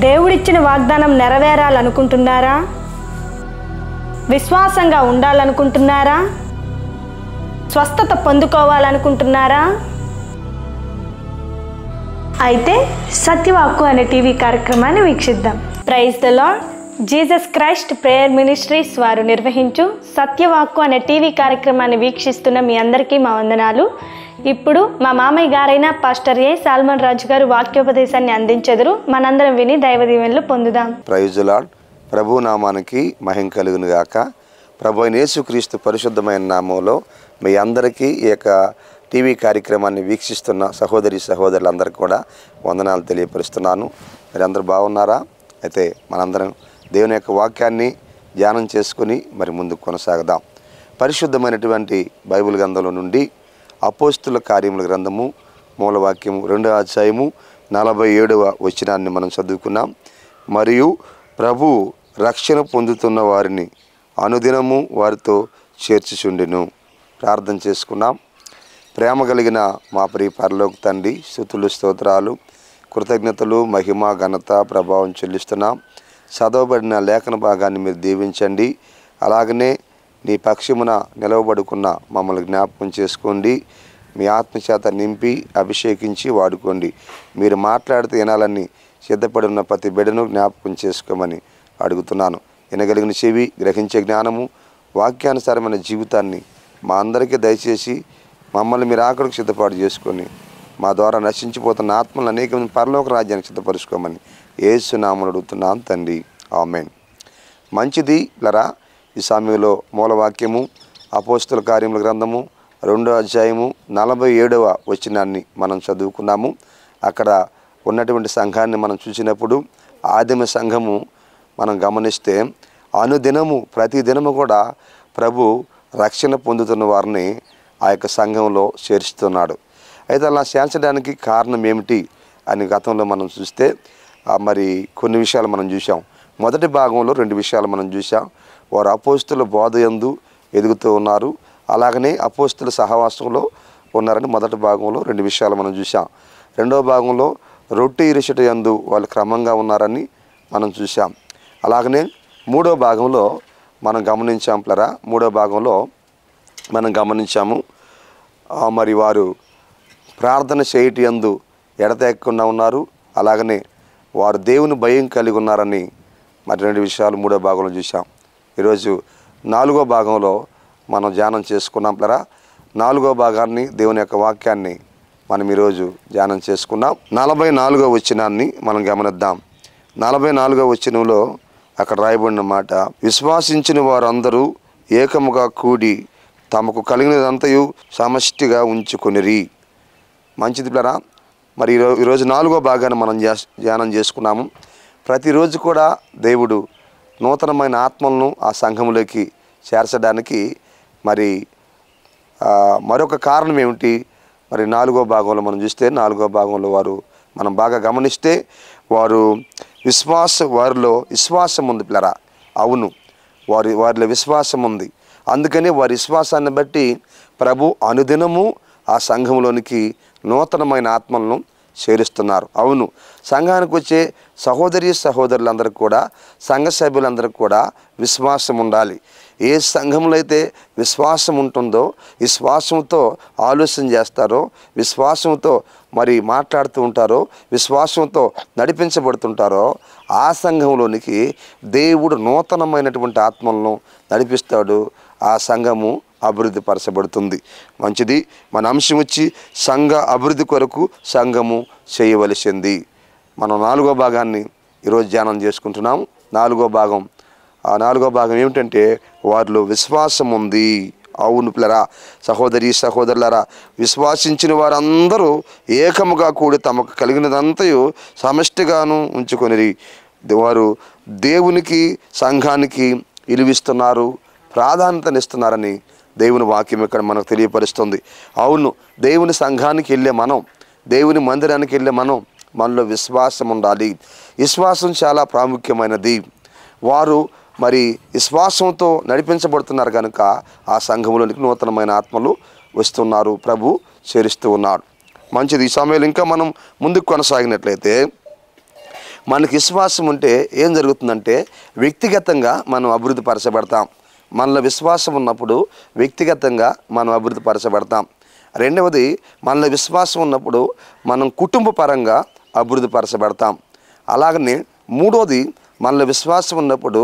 దేవుడిచ్చిన వాగ్దానం నెరవేరాలనుకుంటున్నారా? విశ్వాసంగా ఉండాలనుకుంటున్నారా? స్వస్థత పొందుకోవాలనుకుంటున్నారా? అయితే సత్యవాక్కు అనే టీవీ కార్యక్రమాన్ని వీక్షిద్దాం. Praise the Lord. Jesus Christ prayer ministries వారు నిర్వహించు సత్యవాక్కు అనే టీవీ కార్యక్రమాన్ని వీక్షిస్తున్న మీ అందరికీ మా వందనాలు. ఇప్పుడు మా మామయ్య గారైన పాస్టర్ ఏ సాల్మన్ రాజు గారు వాక్యోపదేశాన్ని అందించెదరు. మనందరం విని దైవ దీవెనలు పొందుదాం. Praise the lord. ప్రభు నామానికి మహిమ కలుగును గాక. ప్రభు అయిన యేసుక్రీస్తు పరిశుద్ధమైన నామంలో మీ అందరికీ ఈ యొక్క టీవీ కార్యక్రమాన్ని వీక్షిస్తున్న సహోదరి సహోదరులందరికీ కూడా వందనాలు తెలియపరుస్తున్నాను. మీరు అందరూ బాగున్నారా? అయితే మనందరం దేవుని యొక్క వాక్యాన్ని ధ్యానం చేసుకుని మరి ముందుకు కొనసాగదాం. పరిశుద్ధమైనటువంటి బైబిల్ గ్రంథంలో నుండి అపోస్తుల కార్యముల గ్రంథము మూలవాక్యము 2వ అధ్యాయము 47వ వచనాన్ని మనం చదువుకున్నాం. మరియు ప్రభు రక్షణ పొందుతున్న వారిని అనుదినము వారితో చేర్చుచుండెను. ప్రార్థన చేసుకున్నాం. ప్రేమ కలిగిన మా ప్రియ పరలోక తండ్రి, స్తుతులు స్తోత్రాలు కృతజ్ఞతలు మహిమ ఘనత ప్రభావం చెల్లిస్తున్నాం. చదవబడిన లేఖన భాగాన్ని మీరు దీవించండి. అలాగనే నీ పక్షమున నిలవబడుకున్న మమ్మల్ని జ్ఞాపకం చేసుకోండి. మీ ఆత్మచేత నింపి అభిషేకించి వాడుకోండి. మీరు మాట్లాడితే వినాలని సిద్ధపడి ఉన్న ప్రతి బిడ్డను జ్ఞాపకం చేసుకోమని అడుగుతున్నాను. వినగలిగిన చెవి, గ్రహించే జ్ఞానము, వాక్యానుసారమైన జీవితాన్ని మా అందరికీ దయచేసి మమ్మల్ని మీరు ఆకలికి సిద్ధపాటు చేసుకొని మా ద్వారా నశించిపోతున్న ఆత్మలను అనేక పరలోక రాజ్యానికి సిద్ధపరుచుకోమని యేసు నామమున అడుగుతున్నాం తండ్రి. ఆమేన్. మంచిది లరా. ఈ సమయంలో మూలవాక్యము అపోస్తుల కార్యముల గ్రంథము 2వ అధ్యాయము 47వ వచనాన్ని మనం చదువుకున్నాము. అక్కడ ఉన్నటువంటి సంఘాన్ని మనం చూసినప్పుడు ఆదిమ సంఘము మనం గమనిస్తే అనుదినము ప్రతి దినము కూడా ప్రభు రక్షణ పొందుతున్న వారిని ఆ యొక్క సంఘంలో చేర్చుతున్నాడు. అయితే అలా చేర్చడానికి కారణం ఏమిటి అని గతంలో మనం చూస్తే మరి కొన్ని విషయాలు మనం చూసాం. మొదటి భాగంలో 2 విషయాలు మనం చూసాం. వారు అపోస్తుల బోధ యందు ఎదుగుతూ ఉన్నారు, అలాగనే అపోస్తుల సహవాసంలో ఉన్నారని మొదటి భాగంలో 2 విషయాలు మనం చూసాం. రెండవ భాగంలో రొట్టె ఇరుచుట యందు వాళ్ళు క్రమంగా ఉన్నారని మనం చూసాం. అలాగనే మూడో భాగంలో మనం గమనించాం ప్లరా. మూడో భాగంలో మనం గమనించాము మరి వారు ప్రార్థన చేయటి యందు ఎడతెగకుండా ఉన్నారు, అలాగనే వారు దేవుని భయం కలిగి ఉన్నారని మరి 2 విషయాలు మూడో భాగంలో చూసాం. ఈరోజు 4వ భాగంలో మనం ధ్యానం చేసుకున్నాం ప్లరా. 4వ భాగాన్ని దేవుని యొక్క వాక్యాన్ని మనం ఈరోజు ధ్యానం చేసుకున్నాం. 44వ వచనాన్ని మనం గమనిద్దాం. 44వ వచనంలో అక్కడ రాయబడిన మాట, విశ్వాసించిన వారందరూ ఏకముగా కూడి తమకు కలిగినదంతయు సమష్టిగా ఉంచుకొనిరి. మంచిది ప్లరా. మరి ఈరోజు 4వ భాగాన్ని మనం ధ్యానం చేసుకున్నాము. ప్రతిరోజు కూడా దేవుడు నూతనమైన ఆత్మలను ఆ సంఘంలోకి చేర్చడానికి మరి మరొక కారణం ఏమిటి? మరి 4వ భాగంలో మనం చూస్తే 4వ భాగంలో వారు మనం బాగా గమనిస్తే వారు వారిలో విశ్వాసం ఉంది పిల్లరా. అవును, వారిలో విశ్వాసం ఉంది. అందుకని వారి విశ్వాసాన్ని బట్టి ప్రభు అనుదినము ఆ సంఘంలోనికి నూతనమైన ఆత్మలను చేరుస్తున్నారు. అవును, సంఘానికి వచ్చే సహోదరి సహోదరులందరికీ కూడా, సంఘ సభ్యులందరికీ కూడా విశ్వాసం ఉండాలి. ఏ సంఘంలో అయితే విశ్వాసం ఉంటుందో, విశ్వాసంతో ఆలోచన చేస్తారో, విశ్వాసంతో మరి మాట్లాడుతూ ఉంటారో, విశ్వాసంతో నడిపించబడుతుంటారో, ఆ సంఘంలోనికి దేవుడు నూతనమైనటువంటి ఆత్మలను నడిపిస్తాడు. ఆ సంఘము అభివృద్ధి పరచబడుతుంది. మంచిది. మన అంశం వచ్చి సంఘ అభివృద్ధి కొరకు సంఘము చేయవలసింది. మనం 4వ భాగాన్ని ఈరోజు ధ్యానం చేసుకుంటున్నాము. 4వ భాగం ఏమిటంటే వారిలో విశ్వాసం ఉంది. అవును పిల్లరా, సహోదరి సహోదరులారా, విశ్వాసించిన వారందరూ ఏకముగా కూడి తమకు కలిగినదంతయు సమష్టిగాను ఉంచుకొనిరి. వారు దేవునికి సంఘానికి విలువిస్తున్నారు, ప్రాధాన్యతనిస్తున్నారని దేవుని వాక్యం ఇక్కడ మనకు తెలియపరుస్తుంది. అవును, దేవుని సంఘానికి వెళ్ళే మనం, దేవుని మందిరానికి వెళ్ళే మనలో విశ్వాసం ఉండాలి. విశ్వాసం చాలా ప్రాముఖ్యమైనది. వారు మరి విశ్వాసంతో నడిపించబడుతున్నారు కనుక ఆ సంఘంలోనికి నూతనమైన ఆత్మలు వస్తున్నారు, ప్రభు చేరుస్తూ ఉన్నాడు. మంచిది. ఈ సమయంలో ఇంకా మనం ముందుకు కొనసాగినట్లయితే మనకి విశ్వాసం ఉంటే ఏం జరుగుతుందంటే వ్యక్తిగతంగా మనం అభివృద్ధి పరచబడతాం. మనలో విశ్వాసం ఉన్నప్పుడు వ్యక్తిగతంగా మనం అభివృద్ధి పరచబడతాం. రెండవది, మనలో విశ్వాసం ఉన్నప్పుడు మనం కుటుంబ పరంగా అభివృద్ధి పరచబడతాం. అలాగనే మూడోది, మనలో విశ్వాసం ఉన్నప్పుడు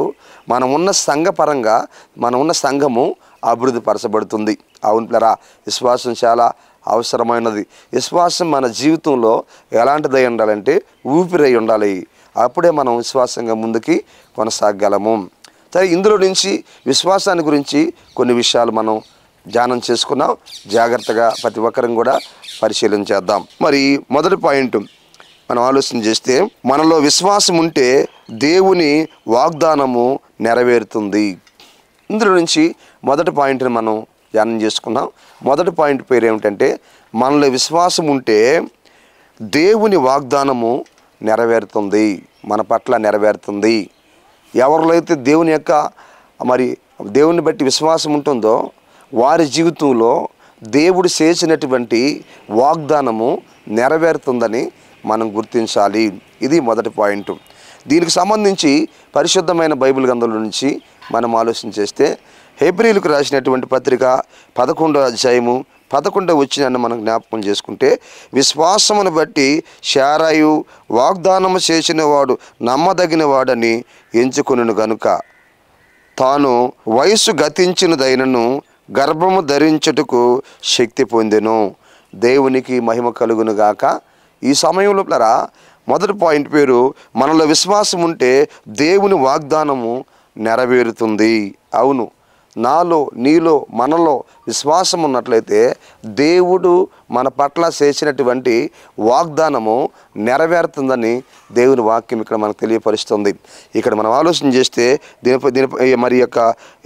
మనం ఉన్న సంఘపరంగా మనం ఉన్న సంఘము అభివృద్ధి పరచబడుతుంది. అవును పిల్లరా, విశ్వాసం చాలా అవసరమైనది. విశ్వాసం మన జీవితంలో ఎలాంటిదై ఉండాలంటే ఊపిరై ఉండాలి. అప్పుడే మనం విశ్వాసంగా ముందుకి కొనసాగలము. సరే, ఇందులో నుంచి విశ్వాసాన్ని గురించి కొన్ని విషయాలు మనం ధ్యానం చేసుకున్నాం. జాగ్రత్తగా ప్రతి ఒక్కరం కూడా పరిశీలన చేద్దాం. మరి మొదటి పాయింట్ మనం ఆలోచన చేస్తే, మనలో విశ్వాసం ఉంటే దేవుని వాగ్దానము నెరవేరుతుంది. ఇందులో నుంచి మొదటి పాయింట్ని మనం ధ్యానం చేసుకున్నాం. మొదటి పాయింట్ పేరు ఏమిటంటే, మనలో విశ్వాసం ఉంటే దేవుని వాగ్దానము నెరవేరుతుంది, మన పట్ల నెరవేరుతుంది. ఎవరిలో అయితే దేవుని యొక్క దేవుని బట్టి విశ్వాసం ఉంటుందో వారి జీవితంలో దేవుడు చేసినటువంటి వాగ్దానము నెరవేరుతుందని మనం గుర్తించాలి. ఇది మొదటి పాయింట్. దీనికి సంబంధించి పరిశుద్ధమైన బైబిల్ గ్రంథంలో నుంచి మనం ఆలోచన చేస్తే, హెబ్రీయులకు రాసినటువంటి పత్రిక 11వ అధ్యాయము 11వ వచనాన్ని మనం జ్ఞాపకం చేసుకుంటే, విశ్వాసమును బట్టి శారాయు వాగ్దానము చేసిన వాడు నమ్మదగిన వాడని ఎంచుకొనును గనుక తాను వయసు గతించినదైనను గర్భము ధరించుటకు శక్తి పొందెను. దేవునికి మహిమ కలుగును గాక. ఈ సమయంలో మొదటి పాయింట్ పేరు, మనలో విశ్వాసం ఉంటే దేవుని వాగ్దానము నెరవేరుతుంది. అవును, నాలో నీలో మనలో విశ్వాసం ఉన్నట్లయితే దేవుడు మన పట్ల చేసినటువంటి వాగ్దానము నెరవేరుతుందని దేవుని వాక్యం ఇక్కడ మనకు తెలియపరుస్తుంది. ఇక్కడ మనం ఆలోచన చేస్తే దీనిపై మరి యొక్క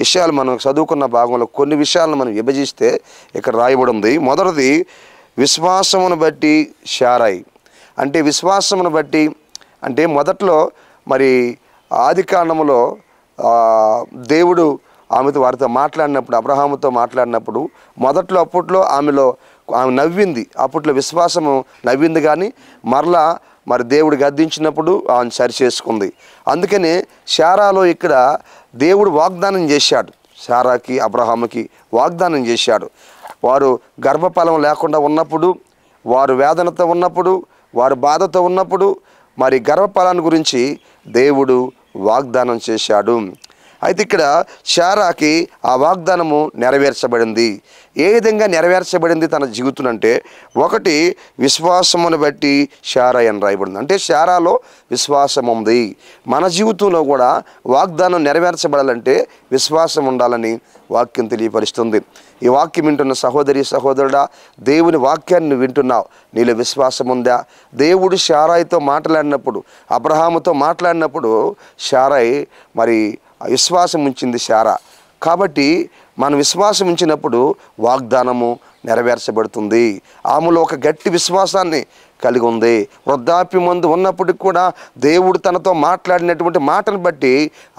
విషయాలు మనం చదువుకున్న భాగంలో కొన్ని విషయాలను మనం విభజిస్తే ఇక్కడ రాయబడి ఉంది. మొదటిది, విశ్వాసమును బట్టి శారాయి. అంటే విశ్వాసమును బట్టి అంటే మొదట్లో మరి ఆది కాండములో దేవుడు వారితో మాట్లాడినప్పుడు, అబ్రహాముతో మాట్లాడినప్పుడు అప్పట్లో ఆమె నవ్వింది. అప్పట్లో విశ్వాసము నవ్వింది, కానీ మరలా దేవుడు గద్దించినప్పుడు ఆమె సరి చేసుకుంది. అందుకని శారాలో ఇక్కడ దేవుడు వాగ్దానం చేశాడు. శారాకి అబ్రహాముకి వాగ్దానం చేశాడు. వారు గర్భఫలం లేకుండా ఉన్నప్పుడు, వారు వేదనతో ఉన్నప్పుడు, వారు బాధతో ఉన్నప్పుడు గర్భఫలాన్ని గురించి దేవుడు వాగ్దానం చేశాడు. అయితే ఇక్కడ శారాకి ఆ వాగ్దానము నెరవేర్చబడింది. ఏ విధంగా నెరవేర్చబడింది తన జీవితం అంటే, ఒకటి, విశ్వాసమును బట్టి శారా అని రాయబడింది. అంటే శారాలో విశ్వాసం ఉంది. మన జీవితంలో కూడా వాగ్దానం నెరవేర్చబడాలంటే విశ్వాసం ఉండాలని వాక్యం తెలియపరుస్తుంది. ఈ వాక్యం వింటున్న సహోదరి సహోదరుడా, దేవుని వాక్యాన్ని వింటున్నావు, నీలో విశ్వాసం ఉందా? దేవుడు శారాయితో మాట్లాడినప్పుడు, అబ్రహాముతో మాట్లాడినప్పుడు శారాయి విశ్వాసం ఉంచింది శారా. కాబట్టి మనం విశ్వాసం ఉంచినప్పుడు వాగ్దానము నెరవేర్చబడుతుంది. ఆమెలో ఒక గట్టి విశ్వాసాన్ని కలిగి ఉంది. వృద్ధాప్యమందు ఉన్నప్పటికి కూడా దేవుడు తనతో మాట్లాడినటువంటి మాటను బట్టి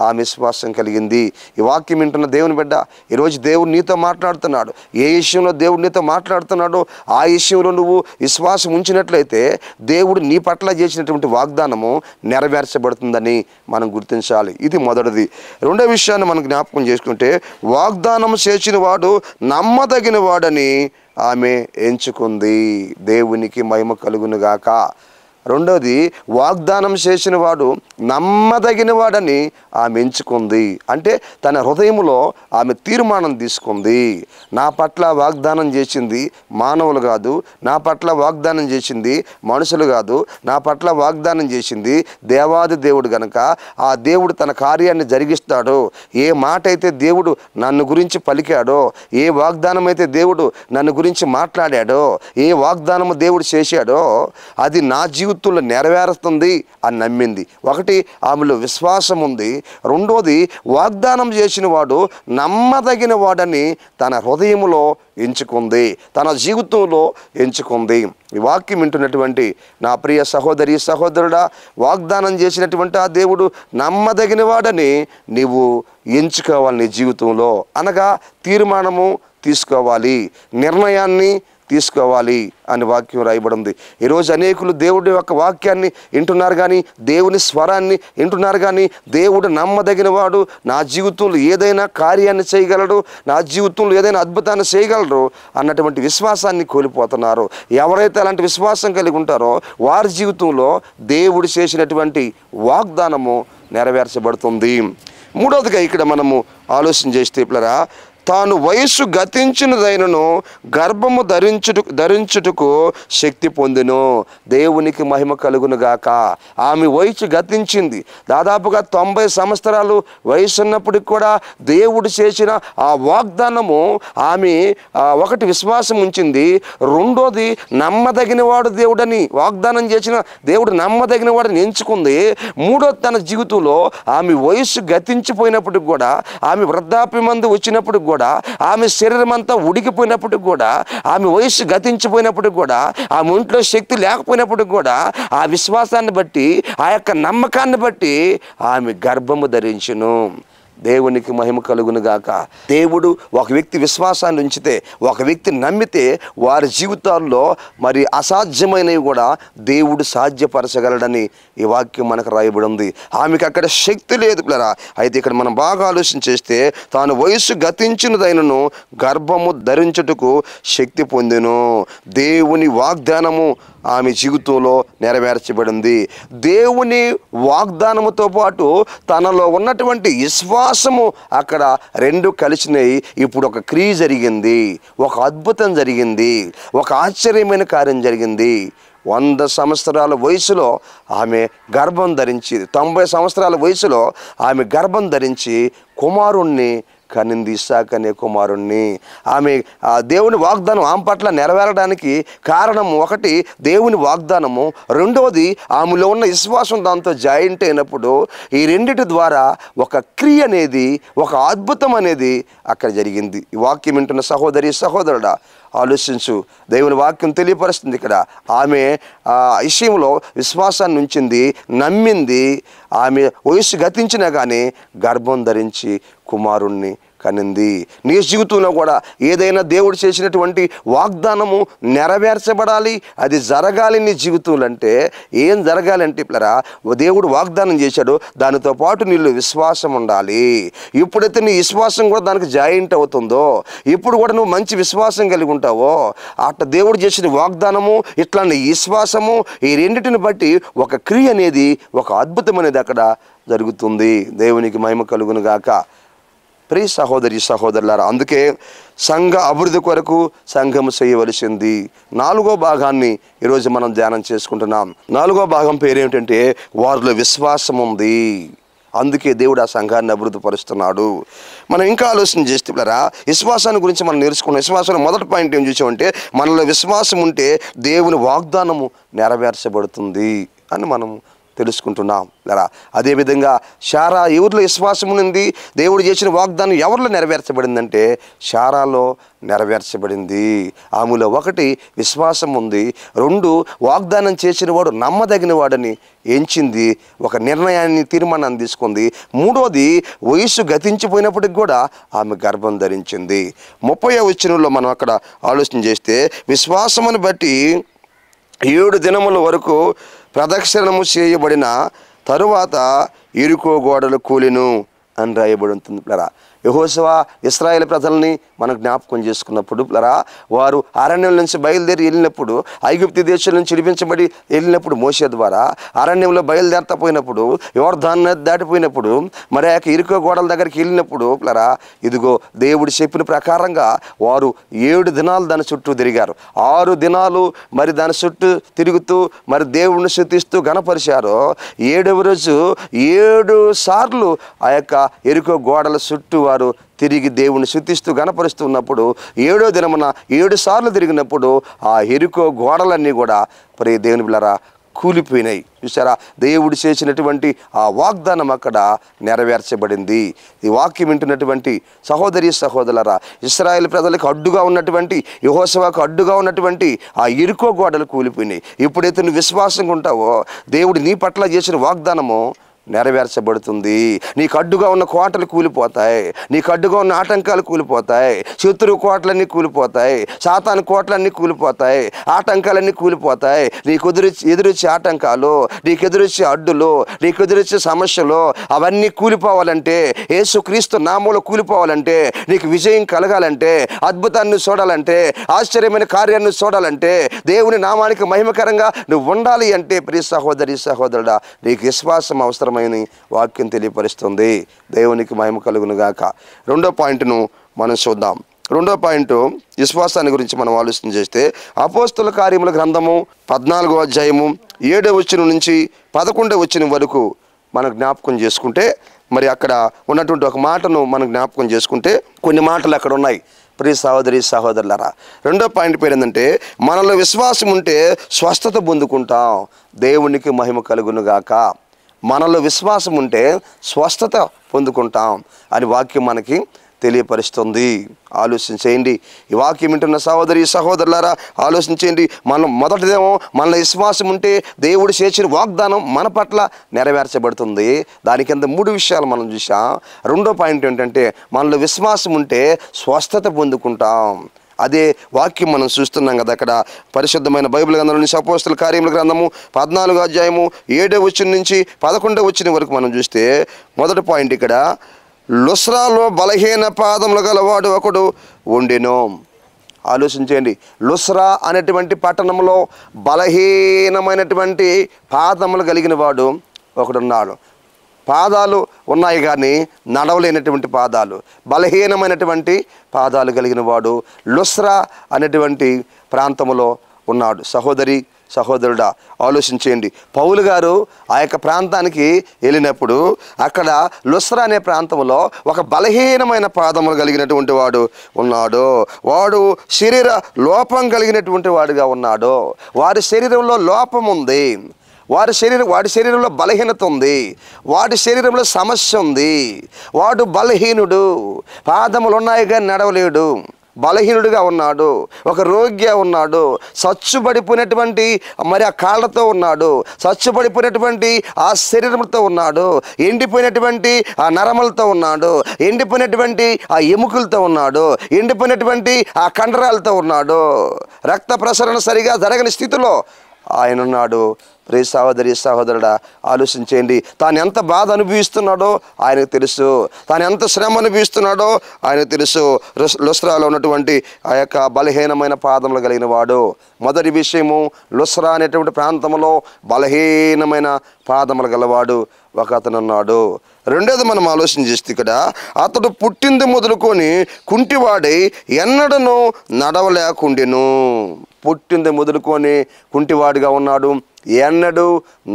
ఆ విశ్వాసం కలిగింది. ఈ వాక్యం వింటున్న దేవుని బిడ్డ, ఈరోజు దేవుడు నీతో మాట్లాడుతున్నాడు. ఏ విషయంలో దేవుడు నీతో మాట్లాడుతున్నాడో ఆ విషయంలో నువ్వు విశ్వాసం ఉంచినట్లయితే దేవుడు నీ పట్ల చేసినటువంటి వాగ్దానము నెరవేర్చబడుతుందని మనం గుర్తించాలి. ఇది మొదటిది. రెండో విషయాన్ని మనం జ్ఞాపకం చేసుకుంటే, వాగ్దానం చేసిన వాడు నమ్మదగిన వాడని ఆమె ఎంచుకుంది. దేవునికి మహిమ కలుగునుగాక. రెండోది, వాగ్దానం చేసిన వాడు నమ్మదగిన వాడని ఆమె ఎంచుకుంది. అంటే తన హృదయంలో ఆమె తీర్మానం తీసుకుంది. నా పట్ల వాగ్దానం చేసింది మానవులు కాదు, నా పట్ల వాగ్దానం చేసింది మనుషులు కాదు, నా పట్ల వాగ్దానం చేసింది దేవాది దేవుడు గనక ఆ దేవుడు తన కార్యాన్ని జరిగిస్తాడో, ఏ మాట అయితే దేవుడు నన్ను గురించి పలికాడో, ఏ వాగ్దానం అయితే దేవుడు నన్ను గురించి మాట్లాడాడో, ఏ వాగ్దానము దేవుడు చేశాడో అది నా జీవితంలో నెరవేరుస్తుంది అని నమ్మింది. ఒకటి, ఆమెలో విశ్వాసం ఉంది. రెండోది, వాగ్దానం చేసిన వాడు నమ్మదగిన వాడని తన హృదయంలో ఎంచుకుంది, తన జీవితంలో ఎంచుకుంది. ఈ వాక్యం వింటున్నటువంటి నా ప్రియ సహోదరి సహోదరుడా, వాగ్దానం చేసినటువంటి ఆ దేవుడు నమ్మదగిన వాడని నీవు ఎంచుకోవాలి నీ జీవితంలో. అనగా తీర్మానము తీసుకోవాలి, నిర్ణయాన్ని తీసుకోవాలి అని వాక్యం రాయబడింది. ఈరోజు అనేకులు దేవుడి యొక్క వాక్యాన్ని వింటున్నారు కానీ, దేవుని స్వరాన్ని వింటున్నారు కానీ, దేవుడు నమ్మదగిన వాడు, నా జీవితంలో ఏదైనా కార్యాన్ని చేయగలడు, నా జీవితంలో ఏదైనా అద్భుతాన్ని చేయగలరు అన్నటువంటి విశ్వాసాన్ని కోల్పోతున్నారు. ఎవరైతే అలాంటి విశ్వాసం కలిగి ఉంటారో వారి జీవితంలో దేవుడు చేసినటువంటి వాగ్దానము నెరవేర్చబడుతుంది. మూడవదిగా ఇక్కడ మనము ఆలోచన చేస్తే పిల్లరా, తాను వయస్సు గతించినదైనను గర్భము ధరించుటకు శక్తి పొందెను. దేవునికి మహిమ కలుగును గాక. ఆమె వయసు గతించింది. దాదాపుగా 90 సంవత్సరాలు వయసు ఉన్నప్పటికి కూడా దేవుడు చేసిన ఆ వాగ్దానము ఆమె ఒకటి విశ్వాసం ఉంచింది, రెండోది నమ్మదగిన వాడు దేవుడని వాగ్దానం చేసిన దేవుడు నమ్మదగిన వాడిని ఎంచుకుంది, మూడోది తన జీవితంలో ఆమె వయస్సు గతించిపోయినప్పటికి కూడా, ఆమె వృద్ధాప్యమందు వచ్చినప్పటికి కూడా, ఆమె శరీరం అంతా ఉడికిపోయినప్పటికి కూడా, ఆమె వయస్సు గతించిపోయినప్పటికి కూడా, ఆమె ఒంట్లో శక్తి లేకపోయినప్పటికి కూడా, ఆ విశ్వాసాన్ని బట్టి, ఆ యొక్క నమ్మకాన్ని బట్టి ఆమె గర్భము ధరించును. దేవునికి మహిమ కలుగును గాక. దేవుడు ఒక వ్యక్తి విశ్వాసాన్ని ఉంచితే, ఒక వ్యక్తి నమ్మితే వారి జీవితాల్లో మరి అసాధ్యమైనవి కూడా దేవుడు సాధ్యపరచగలడని ఈ వాక్యం మనకు రాయబడి ఉంది. ఆమెకు అక్కడ శక్తి లేదు పిల్లరా. అయితే ఇక్కడ మనం బాగా ఆలోచన చేస్తే, తాను వయస్సు గతించినదైనను గర్భము ధరించుటకు శక్తి పొందెను. దేవుని వాగ్దానము ఆమె జీవితంలో నెరవేర్చబడింది. దేవుని వాగ్దానముతో పాటు తనలో ఉన్నటువంటి విశ్వాసము అక్కడ రెండు కలిసినాయి. ఇప్పుడు ఒక క్రియ జరిగింది, ఒక అద్భుతం జరిగింది, ఒక ఆశ్చర్యమైన కార్యం జరిగింది. 100 సంవత్సరాల వయసులో ఆమె గర్భం ధరించి, 90 సంవత్సరాల వయసులో ఆమె గర్భం ధరించి కుమారుణ్ణి కనింది, ఇస్సాకు అనే కుమారుణ్ణి. ఆమె దేవుని వాగ్దానం ఆమె పట్ల నెరవేరడానికి కారణం ఒకటి దేవుని వాగ్దానము, రెండవది ఆమెలో ఉన్న విశ్వాసం దాంతో జాయింట్ అయినప్పుడు ఈ రెండిటి ద్వారా ఒక క్రియ అనేది, ఒక అద్భుతం అనేది అక్కడ జరిగింది. ఈ వాక్యం వింటున్న సహోదరి సహోదరుడా ఆలోచించు. దేవుని వాక్యం తెలియపరుస్తుంది. ఇక్కడ ఆమె విషయంలో విశ్వాసాన్ని ఉంచింది, నమ్మింది. ఆమె వయస్సు గతించినా కానీ గర్భం ధరించి కుమారుణ్ణి కనింది. నీ జీవితంలో కూడా ఏదైనా దేవుడు చేసినటువంటి వాగ్దానము నెరవేర్చబడాలి, అది జరగాలి నీ జీవితంలో. అంటే ఏం జరగాలంటే పిల్లరా, దేవుడు వాగ్దానం చేశాడు, దానితో పాటు నీళ్ళు విశ్వాసం ఉండాలి. ఎప్పుడైతే నీ విశ్వాసం కూడా దానికి జాయింట్ అవుతుందో, ఇప్పుడు కూడా నువ్వు మంచి విశ్వాసం కలిగి ఉంటావో, అట్లా దేవుడు చేసిన వాగ్దానము ఇట్లా నీ విశ్వాసము, ఈ రెండింటిని బట్టి ఒక క్రియ అనేది, ఒక అద్భుతం అనేది అక్కడ జరుగుతుంది. దేవునికి మహిమ కలుగును గాక. ప్రియ సహోదరి సహోదరులారా, అందుకే సంఘ అభివృద్ధి కొరకు సంఘము చేయవలసింది 4వ భాగాన్ని ఈరోజు మనం ధ్యానం చేసుకుంటున్నాం. 4వ భాగం పేరేమిటంటే వారిలో విశ్వాసం ఉంది. అందుకే దేవుడు ఆ సంఘాన్ని అభివృద్ధి పరుస్తున్నాడు. మనం ఇంకా ఆలోచన చేస్తే పిల్లరా, విశ్వాసాన్ని గురించి మనం నేర్చుకున్నాం. విశ్వాసంలో మొదటి పాయింట్ ఏం చూసామంటే, మనలో విశ్వాసం ఉంటే దేవుని వాగ్దానము నెరవేర్చబడుతుంది అని మనం తెలుసుకుంటున్నాం లేరా. అదేవిధంగా శారా ఎవరిలో విశ్వాసం ఉంది, దేవుడు చేసిన వాగ్దానం ఎవరిలో నెరవేర్చబడిందంటే శారాలో నెరవేర్చబడింది. ఆమెలో ఒకటి విశ్వాసం ఉంది, 2 వాగ్దానం చేసిన వాడు నమ్మదగిన వాడని ఎంచింది, ఒక నిర్ణయాన్ని తీర్మానాన్ని తీసుకుంది. 3వది వయస్సు గతించిపోయినప్పటికి కూడా ఆమె గర్భం ధరించింది. 30వ వచనంలో మనం అక్కడ ఆలోచన చేస్తే, విశ్వాసమును బట్టి 7 దినముల వరకు ప్రదక్షిణము చేయబడిన తరువాత ఎరికో గోడలు కూలిను అని రాయబడి ఉంటుంది పిల్లరా. యెహోషువ ఇశ్రాయేల్ ప్రజల్ని మనం జ్ఞాపకం చేసుకున్నప్పుడు పిల్లరా, వారు అరణ్యం నుంచి బయలుదేరి వెళ్ళినప్పుడు, ఐగుప్తు దేశం నుంచి విడిపించబడి వెళ్ళినప్పుడు మోషే ద్వారా అరణ్యంలో బయలుదేరతా పోయినప్పుడు, యోర్దాను నది దాటిపోయినప్పుడు, మరి ఆ ఎరికో గోడల దగ్గరికి వెళ్ళినప్పుడు పిల్లరా, ఇదిగో దేవుడు చెప్పిన ప్రకారంగా వారు 7 దినాలు దాని చుట్టూ తిరిగారు. 6 దినాలు మరి దాని చుట్టూ తిరుగుతూ మరి దేవుడిని స్తుతిస్తూ గణపరిచారు. 7వ రోజు 7 సార్లు ఆ యొక్క ఎరికో గోడల చుట్టూ వారు తిరిగి దేవుని స్తుతిస్తూ గణపరుస్తున్నప్పుడు 7వ దినమున 7 సార్లు తిరిగినప్పుడు ఆ ఎరికో గోడలన్నీ కూడా మరి దేవుని బిడ్డలారా కూలిపోయినాయి. చూసారా, దేవుడు చేసినటువంటి ఆ వాగ్దానం అక్కడ నెరవేర్చబడింది. ఈ వాక్యం వింటున్నటువంటి సహోదరి సహోదరులారా, ఇశ్రాయేల్ ప్రజలకు అడ్డుగా ఉన్నటువంటి, యెహోషువకు అడ్డుగా ఉన్నటువంటి ఆ ఎరికో గోడలు కూలిపోయినాయి. ఎప్పుడైతే నువ్వు విశ్వాసంగా ఉంటావో, దేవుడు నీ పట్ల చేసిన వాగ్దానము నెరవేర్చబడుతుంది. నీకు అడ్డుగా ఉన్న కోటలు కూలిపోతాయి, నీకు అడ్డుగా ఉన్న ఆటంకాలు కూలిపోతాయి, శత్రు కోటలన్నీ కూలిపోతాయి, సాతాను కోటలన్నీ కూలిపోతాయి, ఆటంకాలన్నీ కూలిపోతాయి. నీకు ఎదురొచ్చే ఆటంకాలు, నీకు ఎదురొచ్చే అడ్డులు, నీకు ఎదురొచ్చే సమస్యలు అవన్నీ కూలిపోవాలంటే, యేసుక్రీస్తు నామములో కూలిపోవాలంటే, నీకు విజయం కలగాలంటే, అద్భుతాన్ని చూడాలంటే, ఆశ్చర్యమైన కార్యాన్ని చూడాలంటే, దేవుని నామానికి మహిమకరంగా నువ్వు ఉండాలి అంటే ప్రియ సహోదరి సహోదరుడా, నీకు విశ్వాసం అవసరమైన వాక్యం తెలియపరుస్తుంది. దేవునికి మహిమ కలుగును గాక. రెండో పాయింట్ను మనం చూద్దాం. రెండో పాయింట్ విశ్వాసాన్ని గురించి మనం ఆలోచన చేస్తే, అపోస్తల కార్యముల గ్రంథము 14వ అధ్యాయము 7వ వచనం నుంచి 11వ వచనం వరకు మనం జ్ఞాపకం చేసుకుంటే, మరి అక్కడ ఉన్నటువంటి ఒక మాటను మనం జ్ఞాపకం చేసుకుంటే, కొన్ని మాటలు అక్కడ ఉన్నాయి. ప్రియ సహోదరి సహోదరులారా, రెండో పాయింట్ పేరు ఏంటంటే, మనలో విశ్వాసం ఉంటే స్వస్థత పొందుకుంటాం. దేవునికి మహిమ కలుగును గాక. మనలో విశ్వాసం ఉంటే స్వస్థత పొందుకుంటాం అని వాక్యం మనకి తెలియపరుస్తుంది. ఆలోచన చేయండి. ఈ వాక్యం వింటున్న సహోదరి సహోదరులారా, ఆలోచించేయండి. మనం మొదటిదేమో మనలో విశ్వాసం ఉంటే దేవుడు చేసిన వాగ్దానం మన పట్ల నెరవేర్చబడుతుంది. దాని కింద 3 విషయాలు మనం చూసాం. రెండో పాయింట్ ఏంటంటే, మనలో విశ్వాసం ఉంటే స్వస్థత పొందుకుంటాం. అదే వాక్యం మనం చూస్తున్నాం కదా. అక్కడ పరిశుద్ధమైన బైబిల్ గ్రంథం నుంచి అపోస్తల కార్యముల గ్రంథము 14వ అధ్యాయము 7వ వచనం నుంచి 11వ వచనం వరకు మనం చూస్తే, మొదటి పాయింట్ ఇక్కడ, లుస్రాలో బలహీన పాదములు గలవాడు ఒకడు ఉండెను. ఆలోచించండి. లుస్రా అనేటువంటి పట్టణంలో బలహీనమైనటువంటి పాదములు కలిగిన వాడు ఒకడున్నాడు. పాదాలు ఉన్నాయి కానీ నడవలేనటువంటి పాదాలు, బలహీనమైనటువంటి పాదాలు కలిగిన వాడు లుస్రా అనేటువంటి ప్రాంతంలో ఉన్నాడు. సహోదరి సహోదరుడా, ఆలోచించేయండి. పౌలు గారు ఆ యొక్క ప్రాంతానికి వెళ్ళినప్పుడు అక్కడ లుస్రా అనే ప్రాంతంలో ఒక బలహీనమైన పాదములు కలిగినటువంటి వాడు ఉన్నాడు. వాడు శరీర లోపం కలిగినటువంటి వాడుగా ఉన్నాడు. వాడి శరీరంలో లోపం ఉంది, వాడి శరీరంలో బలహీనత ఉంది, వాడి శరీరంలో సమస్య ఉంది. వాడు బలహీనుడు, పాదములు ఉన్నాయి కానీ నడవలేడు, బలహీనుడిగా ఉన్నాడు, ఒక రోగిగా ఉన్నాడు, సచ్చుబడిపోయినటువంటి మరి ఆ కాళ్ళతో ఉన్నాడు, సచ్చుబడిపోయినటువంటి ఆ శరీరంతో ఉన్నాడు, ఎండిపోయినటువంటి ఆ నరములతో ఉన్నాడు, ఎండిపోయినటువంటి ఆ ఎముకలతో ఉన్నాడు, ఎండిపోయినటువంటి ఆ కండరాలతో ఉన్నాడు, రక్త ప్రసరణ సరిగా జరగని స్థితిలో ఆయన ఉన్నాడు. ప్రియ సహోదరి సహోదరుడా, ఆలోచించేయండి. తాను ఎంత బాధ అనుభవిస్తున్నాడో ఆయనకు తెలుసు, తాను ఎంత శ్రమ అనుభవిస్తున్నాడో ఆయనకు తెలుసు. లుస్రాలో ఉన్నటువంటి ఆ యొక్క బలహీనమైన పాదములు కలిగిన వాడు. మొదటి విషయము, లుస్రా అనేటువంటి ప్రాంతంలో బలహీనమైన పాదములు గలవాడు ఒక అతను ఉన్నాడు. రెండోది మనం ఆలోచన చేస్తే, ఇక్కడ అతడు పుట్టింది మొదలుకొని కుంటివాడై ఎన్నడను నడవలేకుండెను. పుట్టింది మొదలుకొని కుంటివాడిగా ఉన్నాడు, ఎన్నడూ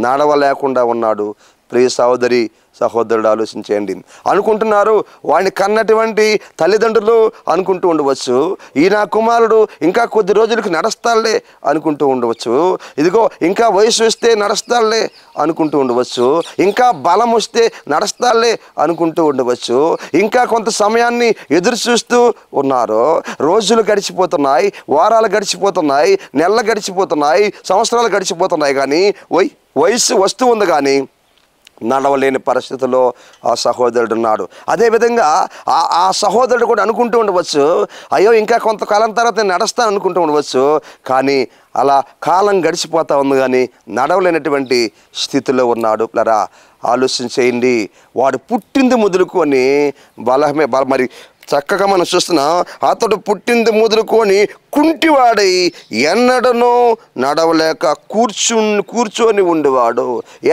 నడవలేకుండా ఉన్నాడు. ప్రియ సహోదరి సహోదరుడు, ఆలోచించేయండి. అనుకుంటున్నారు వాడిని కన్నటువంటి తల్లిదండ్రులు అనుకుంటూ ఉండవచ్చు, ఈ నా కుమారుడు ఇంకా కొద్ది రోజులకి నడుస్తాడులే అనుకుంటూ ఉండవచ్చు, ఇదిగో ఇంకా వయసు వస్తే నడుస్తాడులే అనుకుంటూ ఉండవచ్చు, ఇంకా బలం వస్తే నడుస్తాడులే అనుకుంటూ ఉండవచ్చు, ఇంకా కొంత సమయాన్ని ఎదురు చూస్తూ ఉన్నారు. రోజులు గడిచిపోతున్నాయి, వారాలు గడిచిపోతున్నాయి, నెలలు గడిచిపోతున్నాయి, సంవత్సరాలు గడిచిపోతున్నాయి, కానీ వయసు వస్తూ ఉంది కానీ నడవలేని పరిస్థితుల్లో ఆ సహోదరుడు ఉన్నాడు. అదేవిధంగా ఆ సహోదరుడు కూడా అనుకుంటూ ఉండవచ్చు, అయ్యో ఇంకా కొంతకాలం తర్వాత నేను నడుస్తాను అనుకుంటూ ఉండవచ్చు, కానీ అలా కాలం గడిచిపోతూ ఉంది కానీ నడవలేనటువంటి స్థితిలో ఉన్నాడు. ప్లరా, ఆలోచన చేయండి. వాడు పుట్టింది మొదలుకొని మరి చక్కగా మనం చూస్తున్నాం. అతడు పుట్టింది మొదలుకొని కుంటివాడై ఎన్నడనో నడవలేక కూర్చొని ఉండేవాడు.